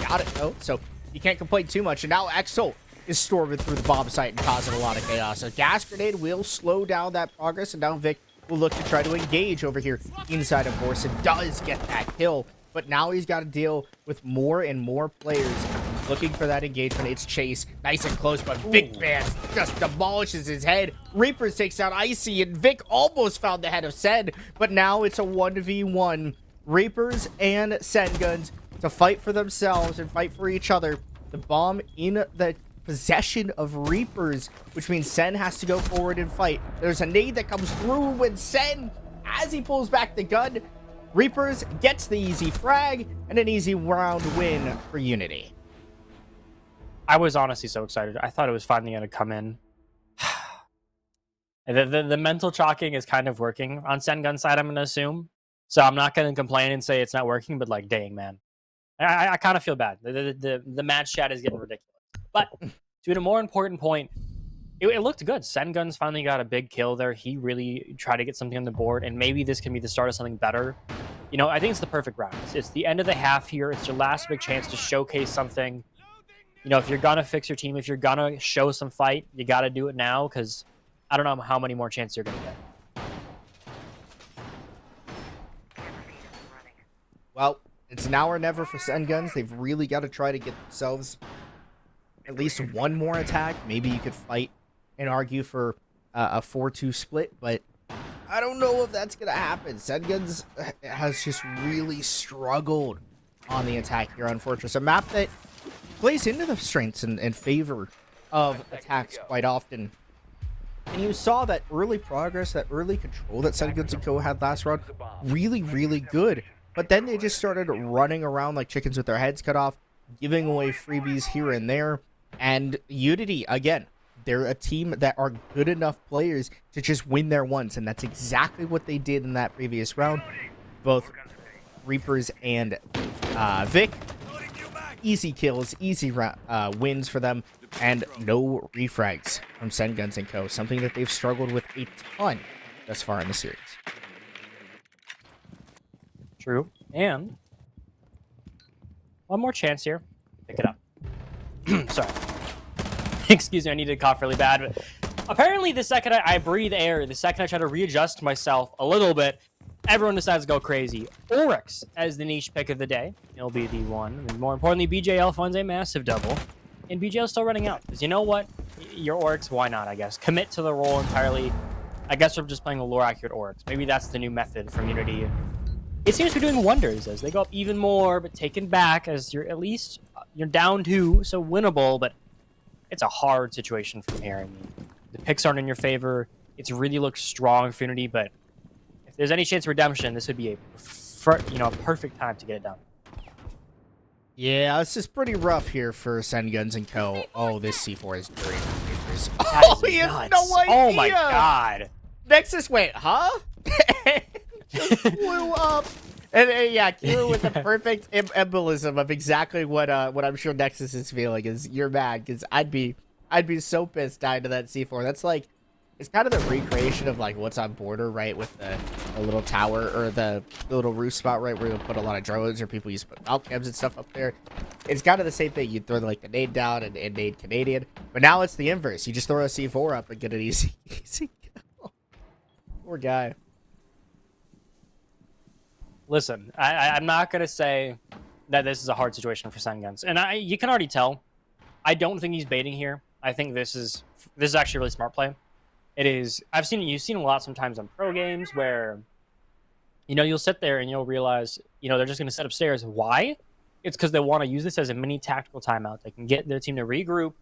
Got it though, so you can't complain too much. And now Exo is storming through the bomb site and causing a lot of chaos. A gas grenade will slow down that progress, and now Vic will look to try to engage over here inside of Borson. Does get that kill, but now he's got to deal with more and more players looking for that engagement. It's Chase, nice and close, but Vic man just demolishes his head. Reapers takes out Icy, and Vic almost found the head of Sen, but now it's a 1v1. Reapers and Cenguns to fight for themselves and fight for each other. The bomb in the possession of Reapers, which means Sen has to go forward and fight. There's a nade that comes through when Sen, as he pulls back the gun, Reapers gets the easy frag and an easy round win for Unity. I was honestly so excited. I thought it was finally going to come in. The mental chalking is kind of working on Cengun's side, I'm going to assume. So I'm not going to complain and say it's not working, but like, dang, man. I kind of feel bad. The match chat is getting ridiculous. But to a more important point, it looked good. Cenguns finally got a big kill there. He really tried to get something on the board, and maybe this can be the start of something better. You know, I think it's the perfect round. It's the end of the half here. It's your last big chance to showcase something. You know, if you're going to fix your team, if you're going to show some fight, you got to do it now, because I don't know how many more chances you're going to get. Well, it's now or never for Cenguns. They've really got to try to get themselves at least one more attack. Maybe you could fight and argue for a 4-2 split, but I don't know if that's going to happen. Cenguns has just really struggled on the attack here on Fortress, a map that plays into the strengths and favor of attacks quite often. And you saw that early progress, that early control that Cenguns and Co had last round, really, really good. But then they just started running around like chickens with their heads cut off, giving away freebies here and there. And Unity, again, they're a team that are good enough players to just win there once. And that's exactly what they did in that previous round. Both Reapers and Vic, easy kills, easy wins for them, and no refrags from Cenguns and Co. Something that they've struggled with a ton thus far in the series. True. And one more chance here. Pick it up. Sorry. Excuse me, I needed to cough really bad. But apparently, the second I breathe air, the second I try to readjust myself a little bit, everyone decides to go crazy. Oryx as the niche pick of the day. He'll be the one. And more importantly, BJL funds a massive double. And BJL is still running out. Because you know what? Your Oryx, why not, I guess? Commit to the role entirely. I guess we're just playing a lore-accurate Oryx. Maybe that's the new method from Unity. It seems to be doing wonders as they go up even more, but taken back as you're at least you're down 2, so winnable, but it's a hard situation from here. I mean, the picks aren't in your favor. It's really looks strong for Unity, but if there's any chance of redemption, this would be a perfect time to get it done. Yeah, this is pretty rough here for Cenguns and Co. Oh, this C4 is dirty. That Oh, is he has nuts. no idea. Oh my god. Nexus went, huh? Just blew up. And yeah, Kira with the perfect embolism of exactly what I'm sure Nexus is feeling is you're mad because I'd be so pissed dying to that C4. That's like, it's kind of the recreation of like what's on Border, right? With the little tower or the little roof spot, right? Where you'll put a lot of drones or people use outcams and stuff up there. It's kind of the same thing. You throw like the nade down and nade Canadian, but now it's the inverse. You just throw a C4 up and get an easy kill. Poor guy. Listen, I'm not gonna say that this is a hard situation for Cenguns, and you can already tell. I don't think he's baiting here. I think this is actually a really smart play. It is. You've seen a lot sometimes on pro games where, you'll sit there and you'll realize, they're just gonna set up stairs. Why? It's because they want to use this as a mini tactical timeout. They can get their team to regroup,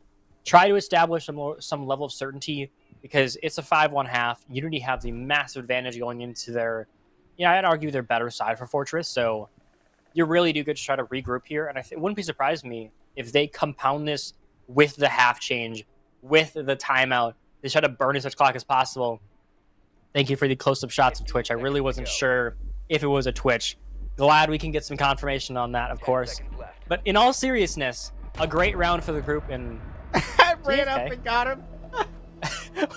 try to establish some level of certainty because it's a 5-1 half. Unity have the massive advantage going into their. I'd argue they're better side for Fortress, so you really do get to try to regroup here, and it wouldn't be surprised me if they compound this with the half change, with the timeout. They try to burn as much clock as possible. Thank you for the close-up shots of Twitch. I really wasn't sure if it was a Twitch. Glad we can get some confirmation on that, of course. But in all seriousness, a great round for the group, and I ran up and got him.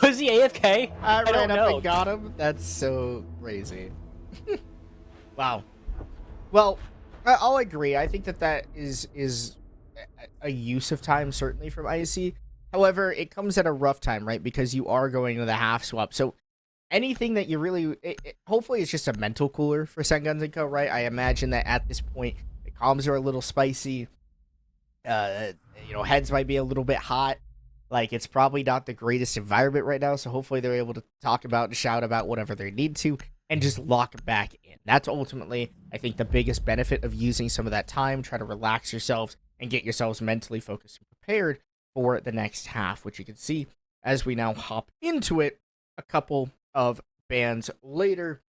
Was he AFK? I ran up and got him. That's so crazy. Wow. Well, I'll agree. I think that is a use of time, certainly, from IC. However, it comes at a rough time, right? Because you are going to the half swap. So anything that you really... hopefully, it's just a mental cooler for Cenguns and Co., right? I imagine that at this point, the comms are a little spicy. Heads might be a little bit hot. Like, it's probably not the greatest environment right now. So hopefully, they're able to talk about and shout about whatever they need to and just lock back in. That's ultimately, I think, the biggest benefit of using some of that time. Try to relax yourselves and get yourselves mentally focused and prepared for the next half, which you can see as we now hop into it a couple of bands later.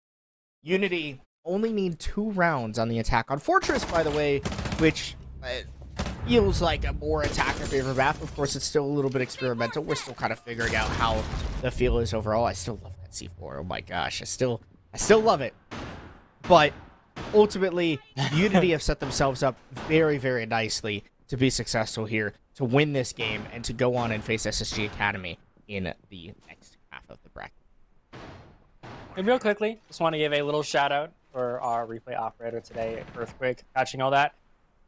Unity only need 2 rounds on the attack on Fortress, by the way, which feels like a more attacker-favored map. Of course, it's still a little bit experimental. We're still kind of figuring out how the feel is overall. I still love that C4. Oh my gosh, I still love it. But ultimately, Unity have set themselves up very, very nicely to be successful here, to win this game, and to go on and face SSG Academy in the next half of the bracket. And real quickly, just want to give a little shout out for our replay operator today, Earthquake, catching all that.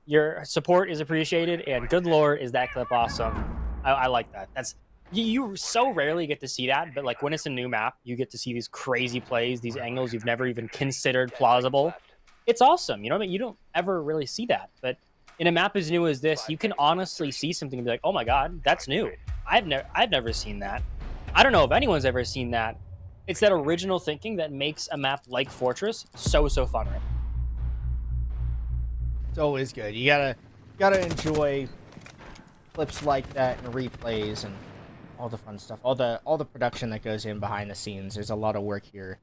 Your support is appreciated, and good lord, is that clip awesome. I like that. That's you so rarely get to see that, but like when it's a new map, you get to see these crazy plays, these angles you've never even considered plausible. It's awesome. You know what I mean? You don't ever really see that, but in a map as new as this, you can honestly see something and be like, oh my god, that's new. I've never seen that. I don't know if anyone's ever seen that. It's that original thinking that makes a map like Fortress so fun. Right? It's always good. You gotta enjoy clips like that and replays and all the fun stuff, all the production that goes in behind the scenes. There's a lot of work here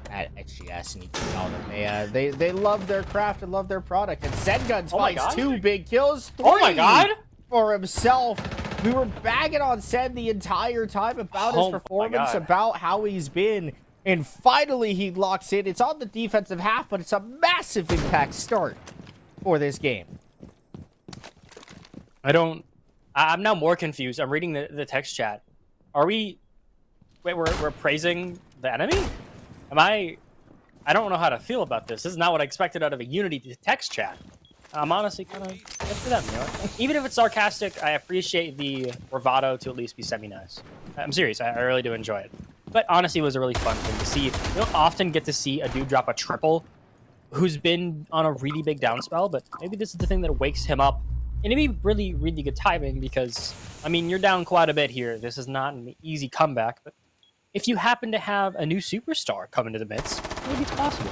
at XGS, and you can tell that they love their craft and love their product. And Cenguns finds 2 big kills, 3 oh my god, for himself. We were bagging on Sen the entire time about his performance, about how he's been, and finally he locks in. It's on the defensive half, but it's a massive impact start for this game. I'm now more confused. I'm reading the text chat. Are we... Wait, we're praising the enemy? I don't know how to feel about this. This is not what I expected out of a Unity text chat. I'm honestly kind of good for them, Even if it's sarcastic, I appreciate the bravado to at least be semi-nice. I'm serious. I really do enjoy it. But honestly, it was a really fun thing to see. You don't often get to see a dude drop a triple who's been on a really big down spell, but maybe this is the thing that wakes him up. And it'd be really, really good timing because, I mean, you're down quite a bit here. This is not an easy comeback, but if you happen to have a new superstar come into the midst, maybe it's possible.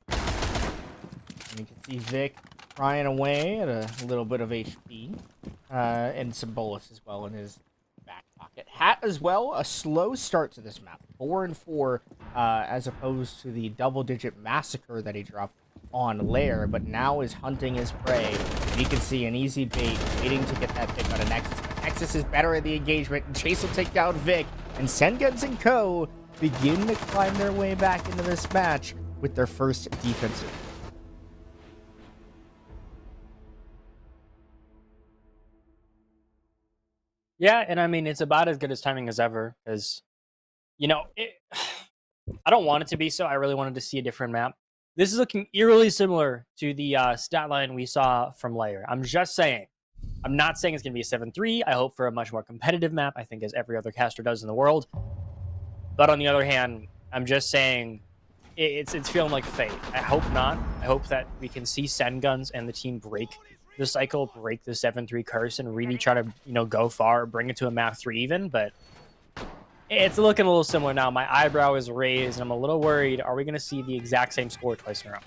And you can see Vic prying away at a little bit of HP, and some bullets as well in his back pocket. Hat as well, a slow start to this map. 4-4 as opposed to the double-digit massacre that he dropped on Lair, but now is hunting his prey. And you can see an easy bait waiting to get that pick on a Nexus. But Nexus is better at the engagement, and Chase will take down Vic, and Cenguns and Co. begin to climb their way back into this match with their first defensive. Yeah, and I mean, it's about as good as timing as ever, because, you know, I don't want it to be so. I really wanted to see a different map. This is looking eerily similar to the stat line we saw from Layer. I'm just saying. I'm not saying it's going to be a 7-3. I hope for a much more competitive map, I think, as every other caster does in the world. But on the other hand, I'm just saying it's feeling like fate. I hope not. I hope that we can see Cenguns and the team break the cycle, break the 7-3 curse, and really try to, you know, go far, bring it to a map 3 even. But it's looking a little similar now. My eyebrow is raised, and I'm a little worried. Are we going to see the exact same score twice in a row?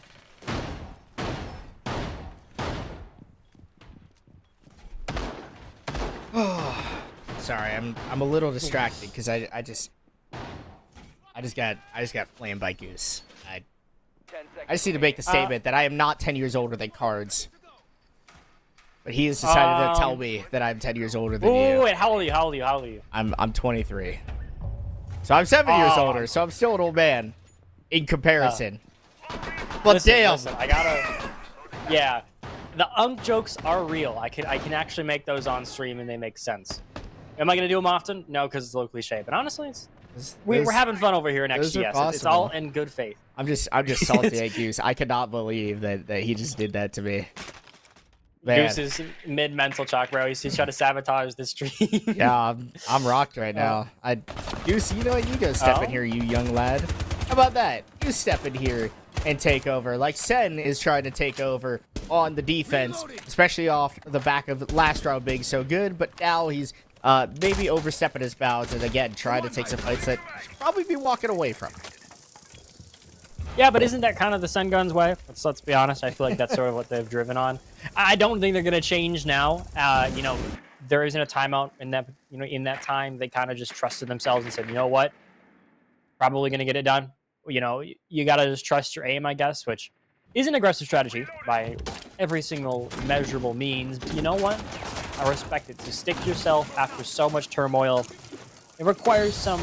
Sorry, I'm a little distracted because I just got flamed by Goose. I just need to make the statement that I am not 10 years older than Cards. But he has decided to tell me that I'm 10 years older than you. Wait, how old are you? How old are you? How old are you? I'm 23. So I'm 7 years older, so I'm still an old man in comparison. But damn. Listen, I gotta. Yeah, the jokes are real. I can actually make those on stream and they make sense. Am I gonna do them often? No, because it's a little cliche. But honestly, we're having fun over here in XGS. It's all in good faith. I'm just salty at Goose. I cannot believe that he just did that to me. Man. Goose is mid-mental chalk, bro. He's trying to sabotage the stream. Yeah, I'm rocked right now. Goose, you know what? You go step in here, you young lad. How about that? You step in here and take over. Like Sen is trying to take over on the defense, especially off the back of last round being so good. But now he's maybe overstepping his bounds and again trying to take some fights that he should probably be walking away from. Yeah, but isn't that kind of the Cenguns way? Let's be honest. I feel like that's sort of what they've driven on. I don't think they're going to change now. You know, there isn't a timeout in that. You know, in that time, they kind of just trusted themselves and said, you know what, probably going to get it done. You know, you got to just trust your aim, I guess, which is an aggressive strategy by every single measurable means. But you know what? I respect it. To stick to yourself after so much turmoil, it requires some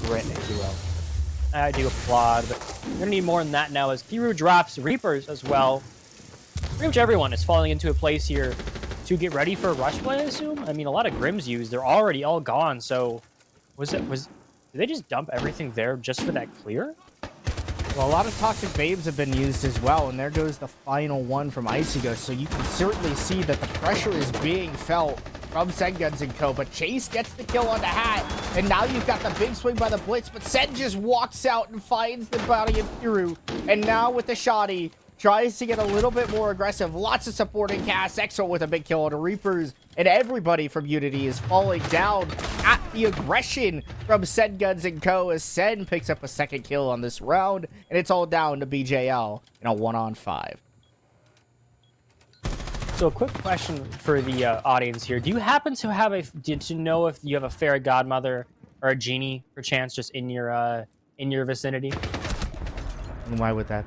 grit, if you will. I do applaud, but we're gonna need more than that now as Kiru drops Reapers as well. Pretty much everyone is falling into a place here to get ready for a rush play, I assume. I mean, a lot of Grims used. They're already all gone, so did they just dump everything there just for that clear? Well, a lot of Toxic Babes have been used as well, and there goes the final one from Icy Ghost. So you can certainly see that the pressure is being felt from Cenguns and Co. But Chase gets the kill on the Hat, and now you've got the big swing by the Blitz, but Sen just walks out and finds the body of Kiru. And now with the Shoddy, tries to get a little bit more aggressive. Lots of supporting cast. Exo with a big kill on the Reapers. And everybody from Unity is falling down at the aggression from Cenguns and Co. as Sen picks up a second kill on this round. And it's all down to BJL in a 1-on-5. So a quick question for the audience here. Do you happen to know if you have a fairy godmother or a genie, perchance, just in your vicinity? And why would that?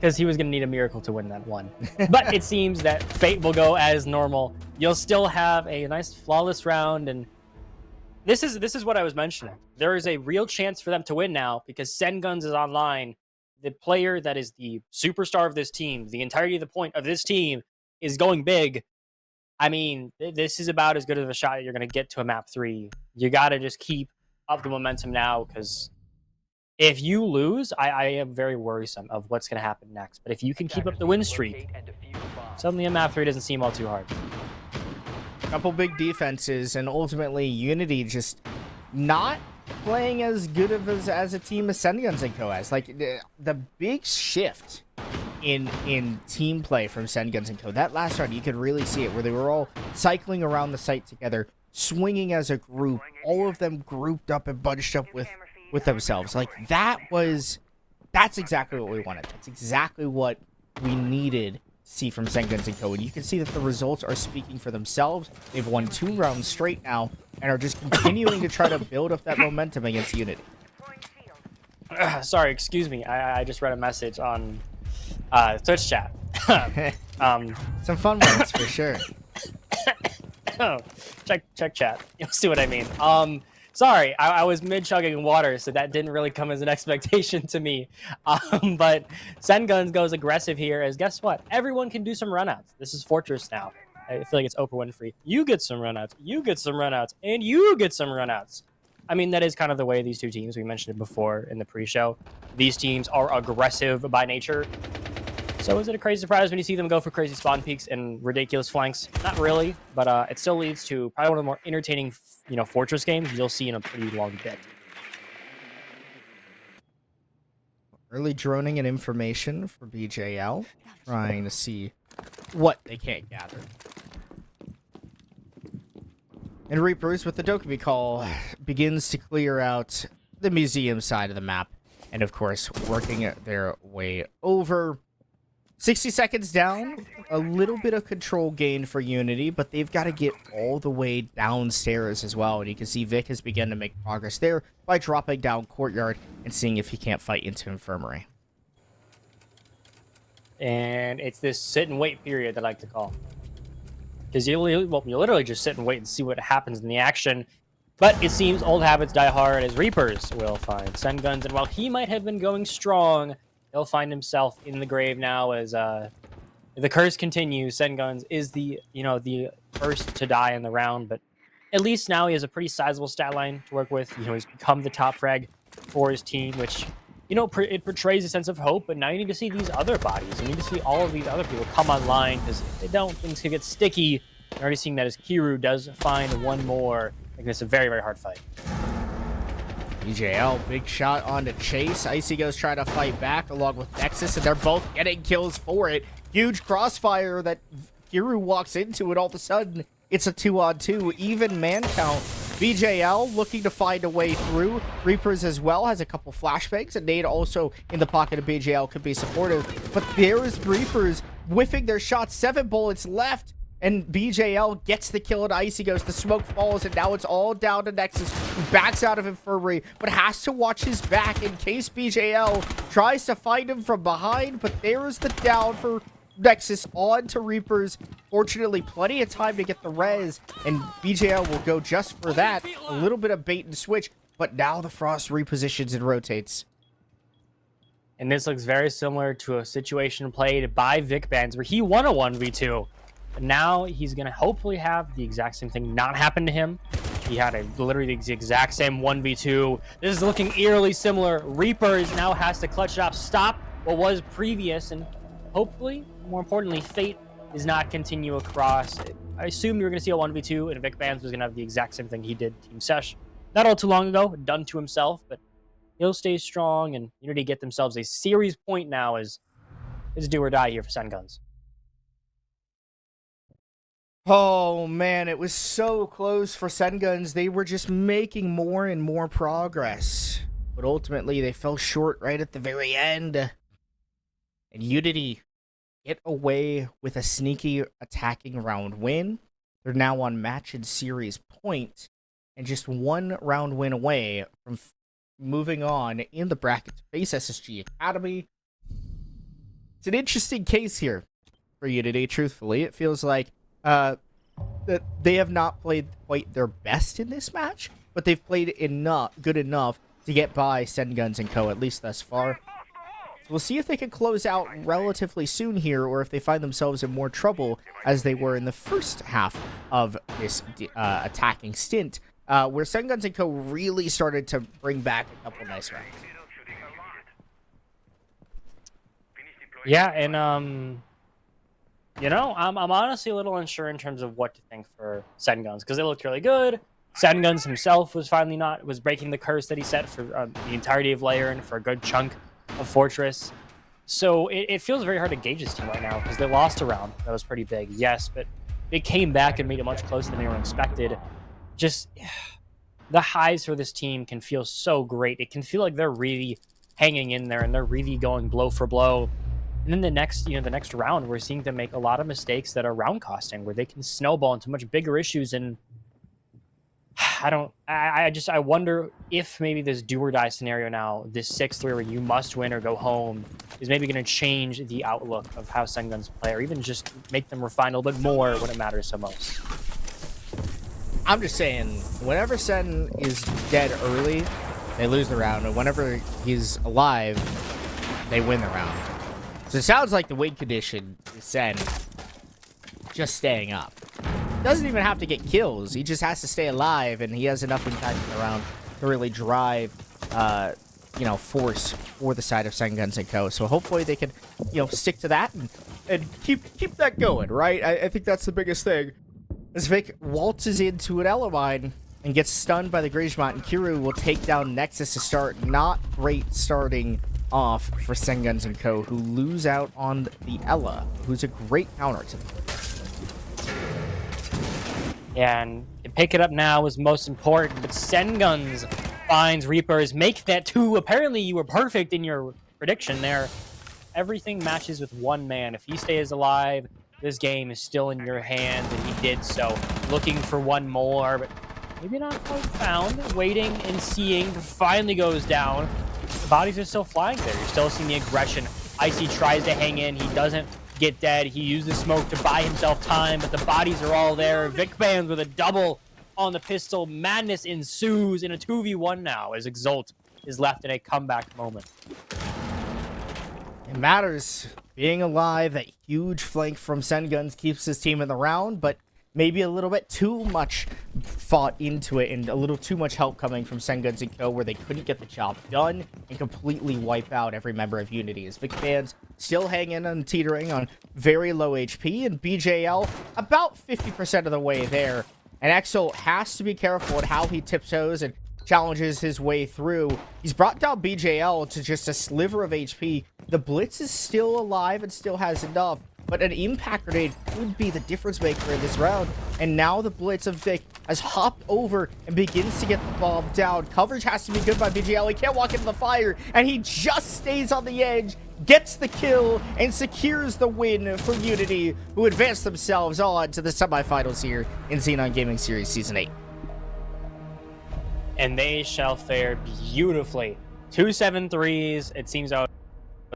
Because he was going to need a miracle to win that one. But it seems that fate will go as normal. You'll still have a nice flawless round, and this is what I was mentioning. There is a real chance for them to win now because Cenguns is online. The player that is the superstar of this team, the entirety of the point of this team, is going big. I mean, this is about as good of a shot you're going to get to a map 3. You got to just keep up the momentum now, because if you lose, I am very worrisome of what's going to happen next. But if you can keep up the win streak, suddenly a map 3 doesn't seem all too hard. Couple big defenses, and ultimately Unity just not playing as good of as a team as Cenguns and Co. has. Like, the big shift in team play from Cenguns and Co. That last round, you could really see it, where they were all cycling around the site together, swinging as a group, all of them grouped up and bunched up with themselves. Like, that's exactly what we wanted. That's exactly what we needed to see from Cenguns and Co. And you can see that the results are speaking for themselves. They've won 2 rounds straight now and are just continuing to try to build up that momentum against Unity. Sorry, excuse me. I just read a message on Twitch chat. Some fun ones for sure. check chat. You'll see what I mean. Sorry, I was mid chugging water, so that didn't really come as an expectation to me. But Cenguns goes aggressive here, as guess what? Everyone can do some runouts. This is Fortress now. I feel like it's Oprah Winfrey. You get some runouts, you get some runouts, and you get some runouts. I mean, that is kind of the way these two teams, we mentioned it before in the pre-show. These teams are aggressive by nature. So is it a crazy surprise when you see them go for crazy spawn peaks and ridiculous flanks? Not really, but it still leads to probably one of the more entertaining, Fortress games you'll see in a pretty long bit. Early droning and information for BJL, trying to see what they can't gather. And Reapers with the Dokkaebi call begins to clear out the museum side of the map. And of course, working their way over. 60 seconds down, a little bit of control gained for Unity, but they've got to get all the way downstairs as well. And you can see Vic has begun to make progress there by dropping down Courtyard and seeing if he can't fight into Infirmary. And it's this sit and wait period that I like to call. Because you literally just sit and wait and see what happens in the action. But it seems old habits die hard as Reapers will find Cenguns. And while he might have been going strong, he'll find himself in the grave now as the curse continues. Cenguns is the first to die in the round, but at least now he has a pretty sizable stat line to work with. He's become the top frag for his team, which, it portrays a sense of hope, but now you need to see these other bodies. You need to see all of these other people come online, because if they don't, things could get sticky. I'm already seeing that as Kiru does find one more. I think it's a very, very hard fight. BJL, big shot onto Chase. Icy goes trying to fight back along with Nexus, and they're both getting kills for it. Huge crossfire that Kiru walks into, and all of a sudden, it's a 2-on-2. Even man count. BJL looking to find a way through. Reapers as well has a couple flashbangs, and Nade also in the pocket of BJL could be supportive. But there is Reapers whiffing their shots. 7 bullets left. And BJL gets the kill at Icy Ghost. The smoke falls, and now it's all down to Nexus, who backs out of Infirmary, but has to watch his back in case BJL tries to find him from behind. But there is the down for Nexus on to Reapers. Fortunately, plenty of time to get the res, and BJL will go just for that. A little bit of bait and switch, but now the Frost repositions and rotates. And this looks very similar to a situation played by Vic Bands, where he won a 1v2. Now he's going to hopefully have the exact same thing not happen to him. He had literally the exact same 1v2. This is looking eerily similar. Reapers now has to clutch it up, stop what was previous, and hopefully, more importantly, Fate does not continue across. I assumed we were going to see a 1v2, and Vic Bands was going to have the exact same thing he did Team Sesh not all too long ago, done to himself, but he'll stay strong, and Unity get themselves a series point now as it's do or die here for Cenguns. Oh, man, it was so close for Cenguns. They were just making more and more progress. But ultimately, they fell short right at the very end. And Unity get away with a sneaky attacking round win. They're now on match and series point, and just one round win away from moving on in the bracket to face SSG Academy. It's an interesting case here for Unity, truthfully. It feels like that they have not played quite their best in this match, but they've played good enough to get by Cenguns and co, at least thus far. So we'll see if they can close out relatively soon here, or if they find themselves in more trouble as they were in the first half of this attacking stint, where Cenguns and co really started to bring back a couple nice rounds. Yeah, and I'm honestly a little unsure in terms of what to think for Cenguns, because they looked really good. Cenguns himself was was breaking the curse that he set for the entirety of Layer and for a good chunk of Fortress. So it feels very hard to gauge this team right now, because they lost a round that was pretty big, yes, but they came back and made it much closer than anyone expected. Just the highs for this team can feel so great. It can feel like they're really hanging in there and they're really going blow for blow. And then the next round, we're seeing them make a lot of mistakes that are round costing, where they can snowball into much bigger issues. And I wonder if maybe this do or die scenario now, this 6-3 where you must win or go home, is maybe going to change the outlook of how Cenguns play, or even just make them refine a little bit more when it matters so most. I'm just saying, whenever Sen is dead early, they lose the round, and whenever he's alive, they win the round. So it sounds like the win condition is Sen just staying up. Doesn't even have to get kills. He just has to stay alive, and he has enough impact in the round to really drive, force for the side of Cenguns and Co. So hopefully they can, stick to that and keep that going, right? I think that's the biggest thing. As Vic waltzes into an Ela mine and gets stunned by the Grismont, and Kiru will take down Nexus to start. Not great starting off for Cenguns and Co., who lose out on the Ela, who's a great counter to them. And to pick it up now is most important, but Cenguns finds Reapers, make that 2. Apparently you were perfect in your prediction there. Everything matches with one man. If he stays alive, this game is still in your hands, and he did so. Looking for one more, but maybe not quite found. Waiting and seeing, finally goes down. The bodies are still flying there. You're still seeing the aggression. Icy tries to hang in. He doesn't get dead. He uses smoke to buy himself time, but the bodies are all there. Vic Bands with a double on the pistol. Madness ensues in a 2v1 now as Exalt is left in a comeback moment. It matters. Being alive, that huge flank from Cenguns keeps his team in the round, but maybe a little bit too much fought into it and a little too much help coming from Cenguns and Co., where they couldn't get the job done and completely wipe out every member of Unity. As Vic Bands still hanging and teetering on very low HP, and BJL about 50% of the way there. And Exo has to be careful at how he tiptoes and challenges his way through. He's brought down BJL to just a sliver of HP. The Blitz is still alive and still has enough, but an impact grenade could be the difference maker in this round. And now the Blitz of Vic has hopped over and begins to get the bomb down. Coverage has to be good by BJL. He can't walk into the fire, and he just stays on the edge, gets the kill, and secures the win for Unity, who advance themselves on to the semifinals here in Xenon Gaming Series Season 8. And they shall fare beautifully. 2 7-3s. It seems I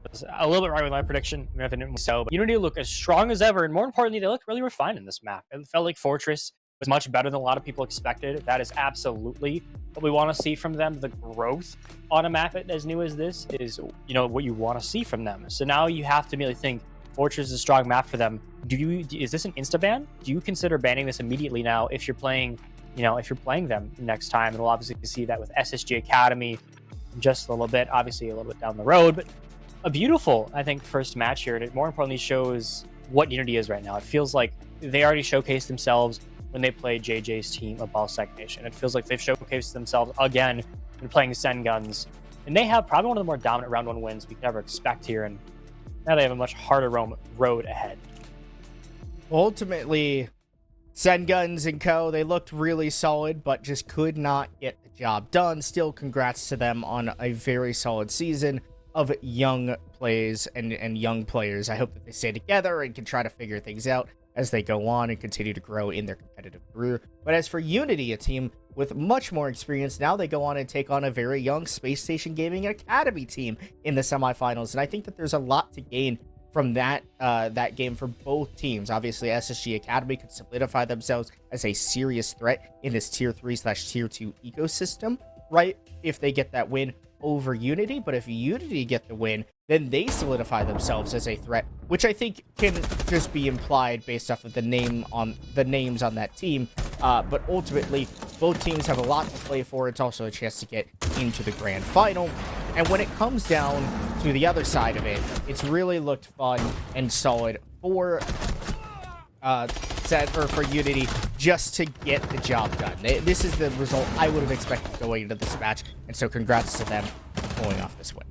was a little bit right with my prediction. I didn't so, but Unity look as strong as ever, and more importantly, they look really refined in this map. It felt like Fortress was much better than a lot of people expected. That is absolutely what we want to see from them. The growth on a map as new as this is, what you want to see from them. So now you have to immediately think Fortress is a strong map for them. Is this an insta ban? Do you consider banning this immediately now if you're playing? If you're playing them next time? And we'll obviously see that with SSG Academy in just a little bit, obviously a little bit down the road, but a beautiful, I think, first match here. And it more importantly shows what Unity is right now. It feels like they already showcased themselves when they played JJ's team of Ballsec Nation. It feels like they've showcased themselves again when playing Cenguns. And they have probably one of the more dominant round 1 wins we could ever expect here. And now they have a much harder road ahead. Ultimately, Cenguns and Co., they looked really solid, but just could not get the job done. Still, congrats to them on a very solid season of young plays and young players. I hope that they stay together and can try to figure things out as they go on and continue to grow in their competitive career. But as for Unity, a team with much more experience, now they go on and take on a very young Space Station Gaming Academy team in the semifinals. And I think that there's a lot to gain from that game for both teams. Obviously, SSG Academy could solidify themselves as a serious threat in this Tier 3/Tier 2 ecosystem, right? If they get that win over Unity. But if Unity get the win, then they solidify themselves as a threat, which I think can just be implied based off of the names on that team. But ultimately, both teams have a lot to play for. It's also a chance to get into the grand final. And when it comes down to the other side of it, it's really looked fun and solid for for Unity just to get the job done. This is the result I would have expected going into this match, and so congrats to them for pulling off this win.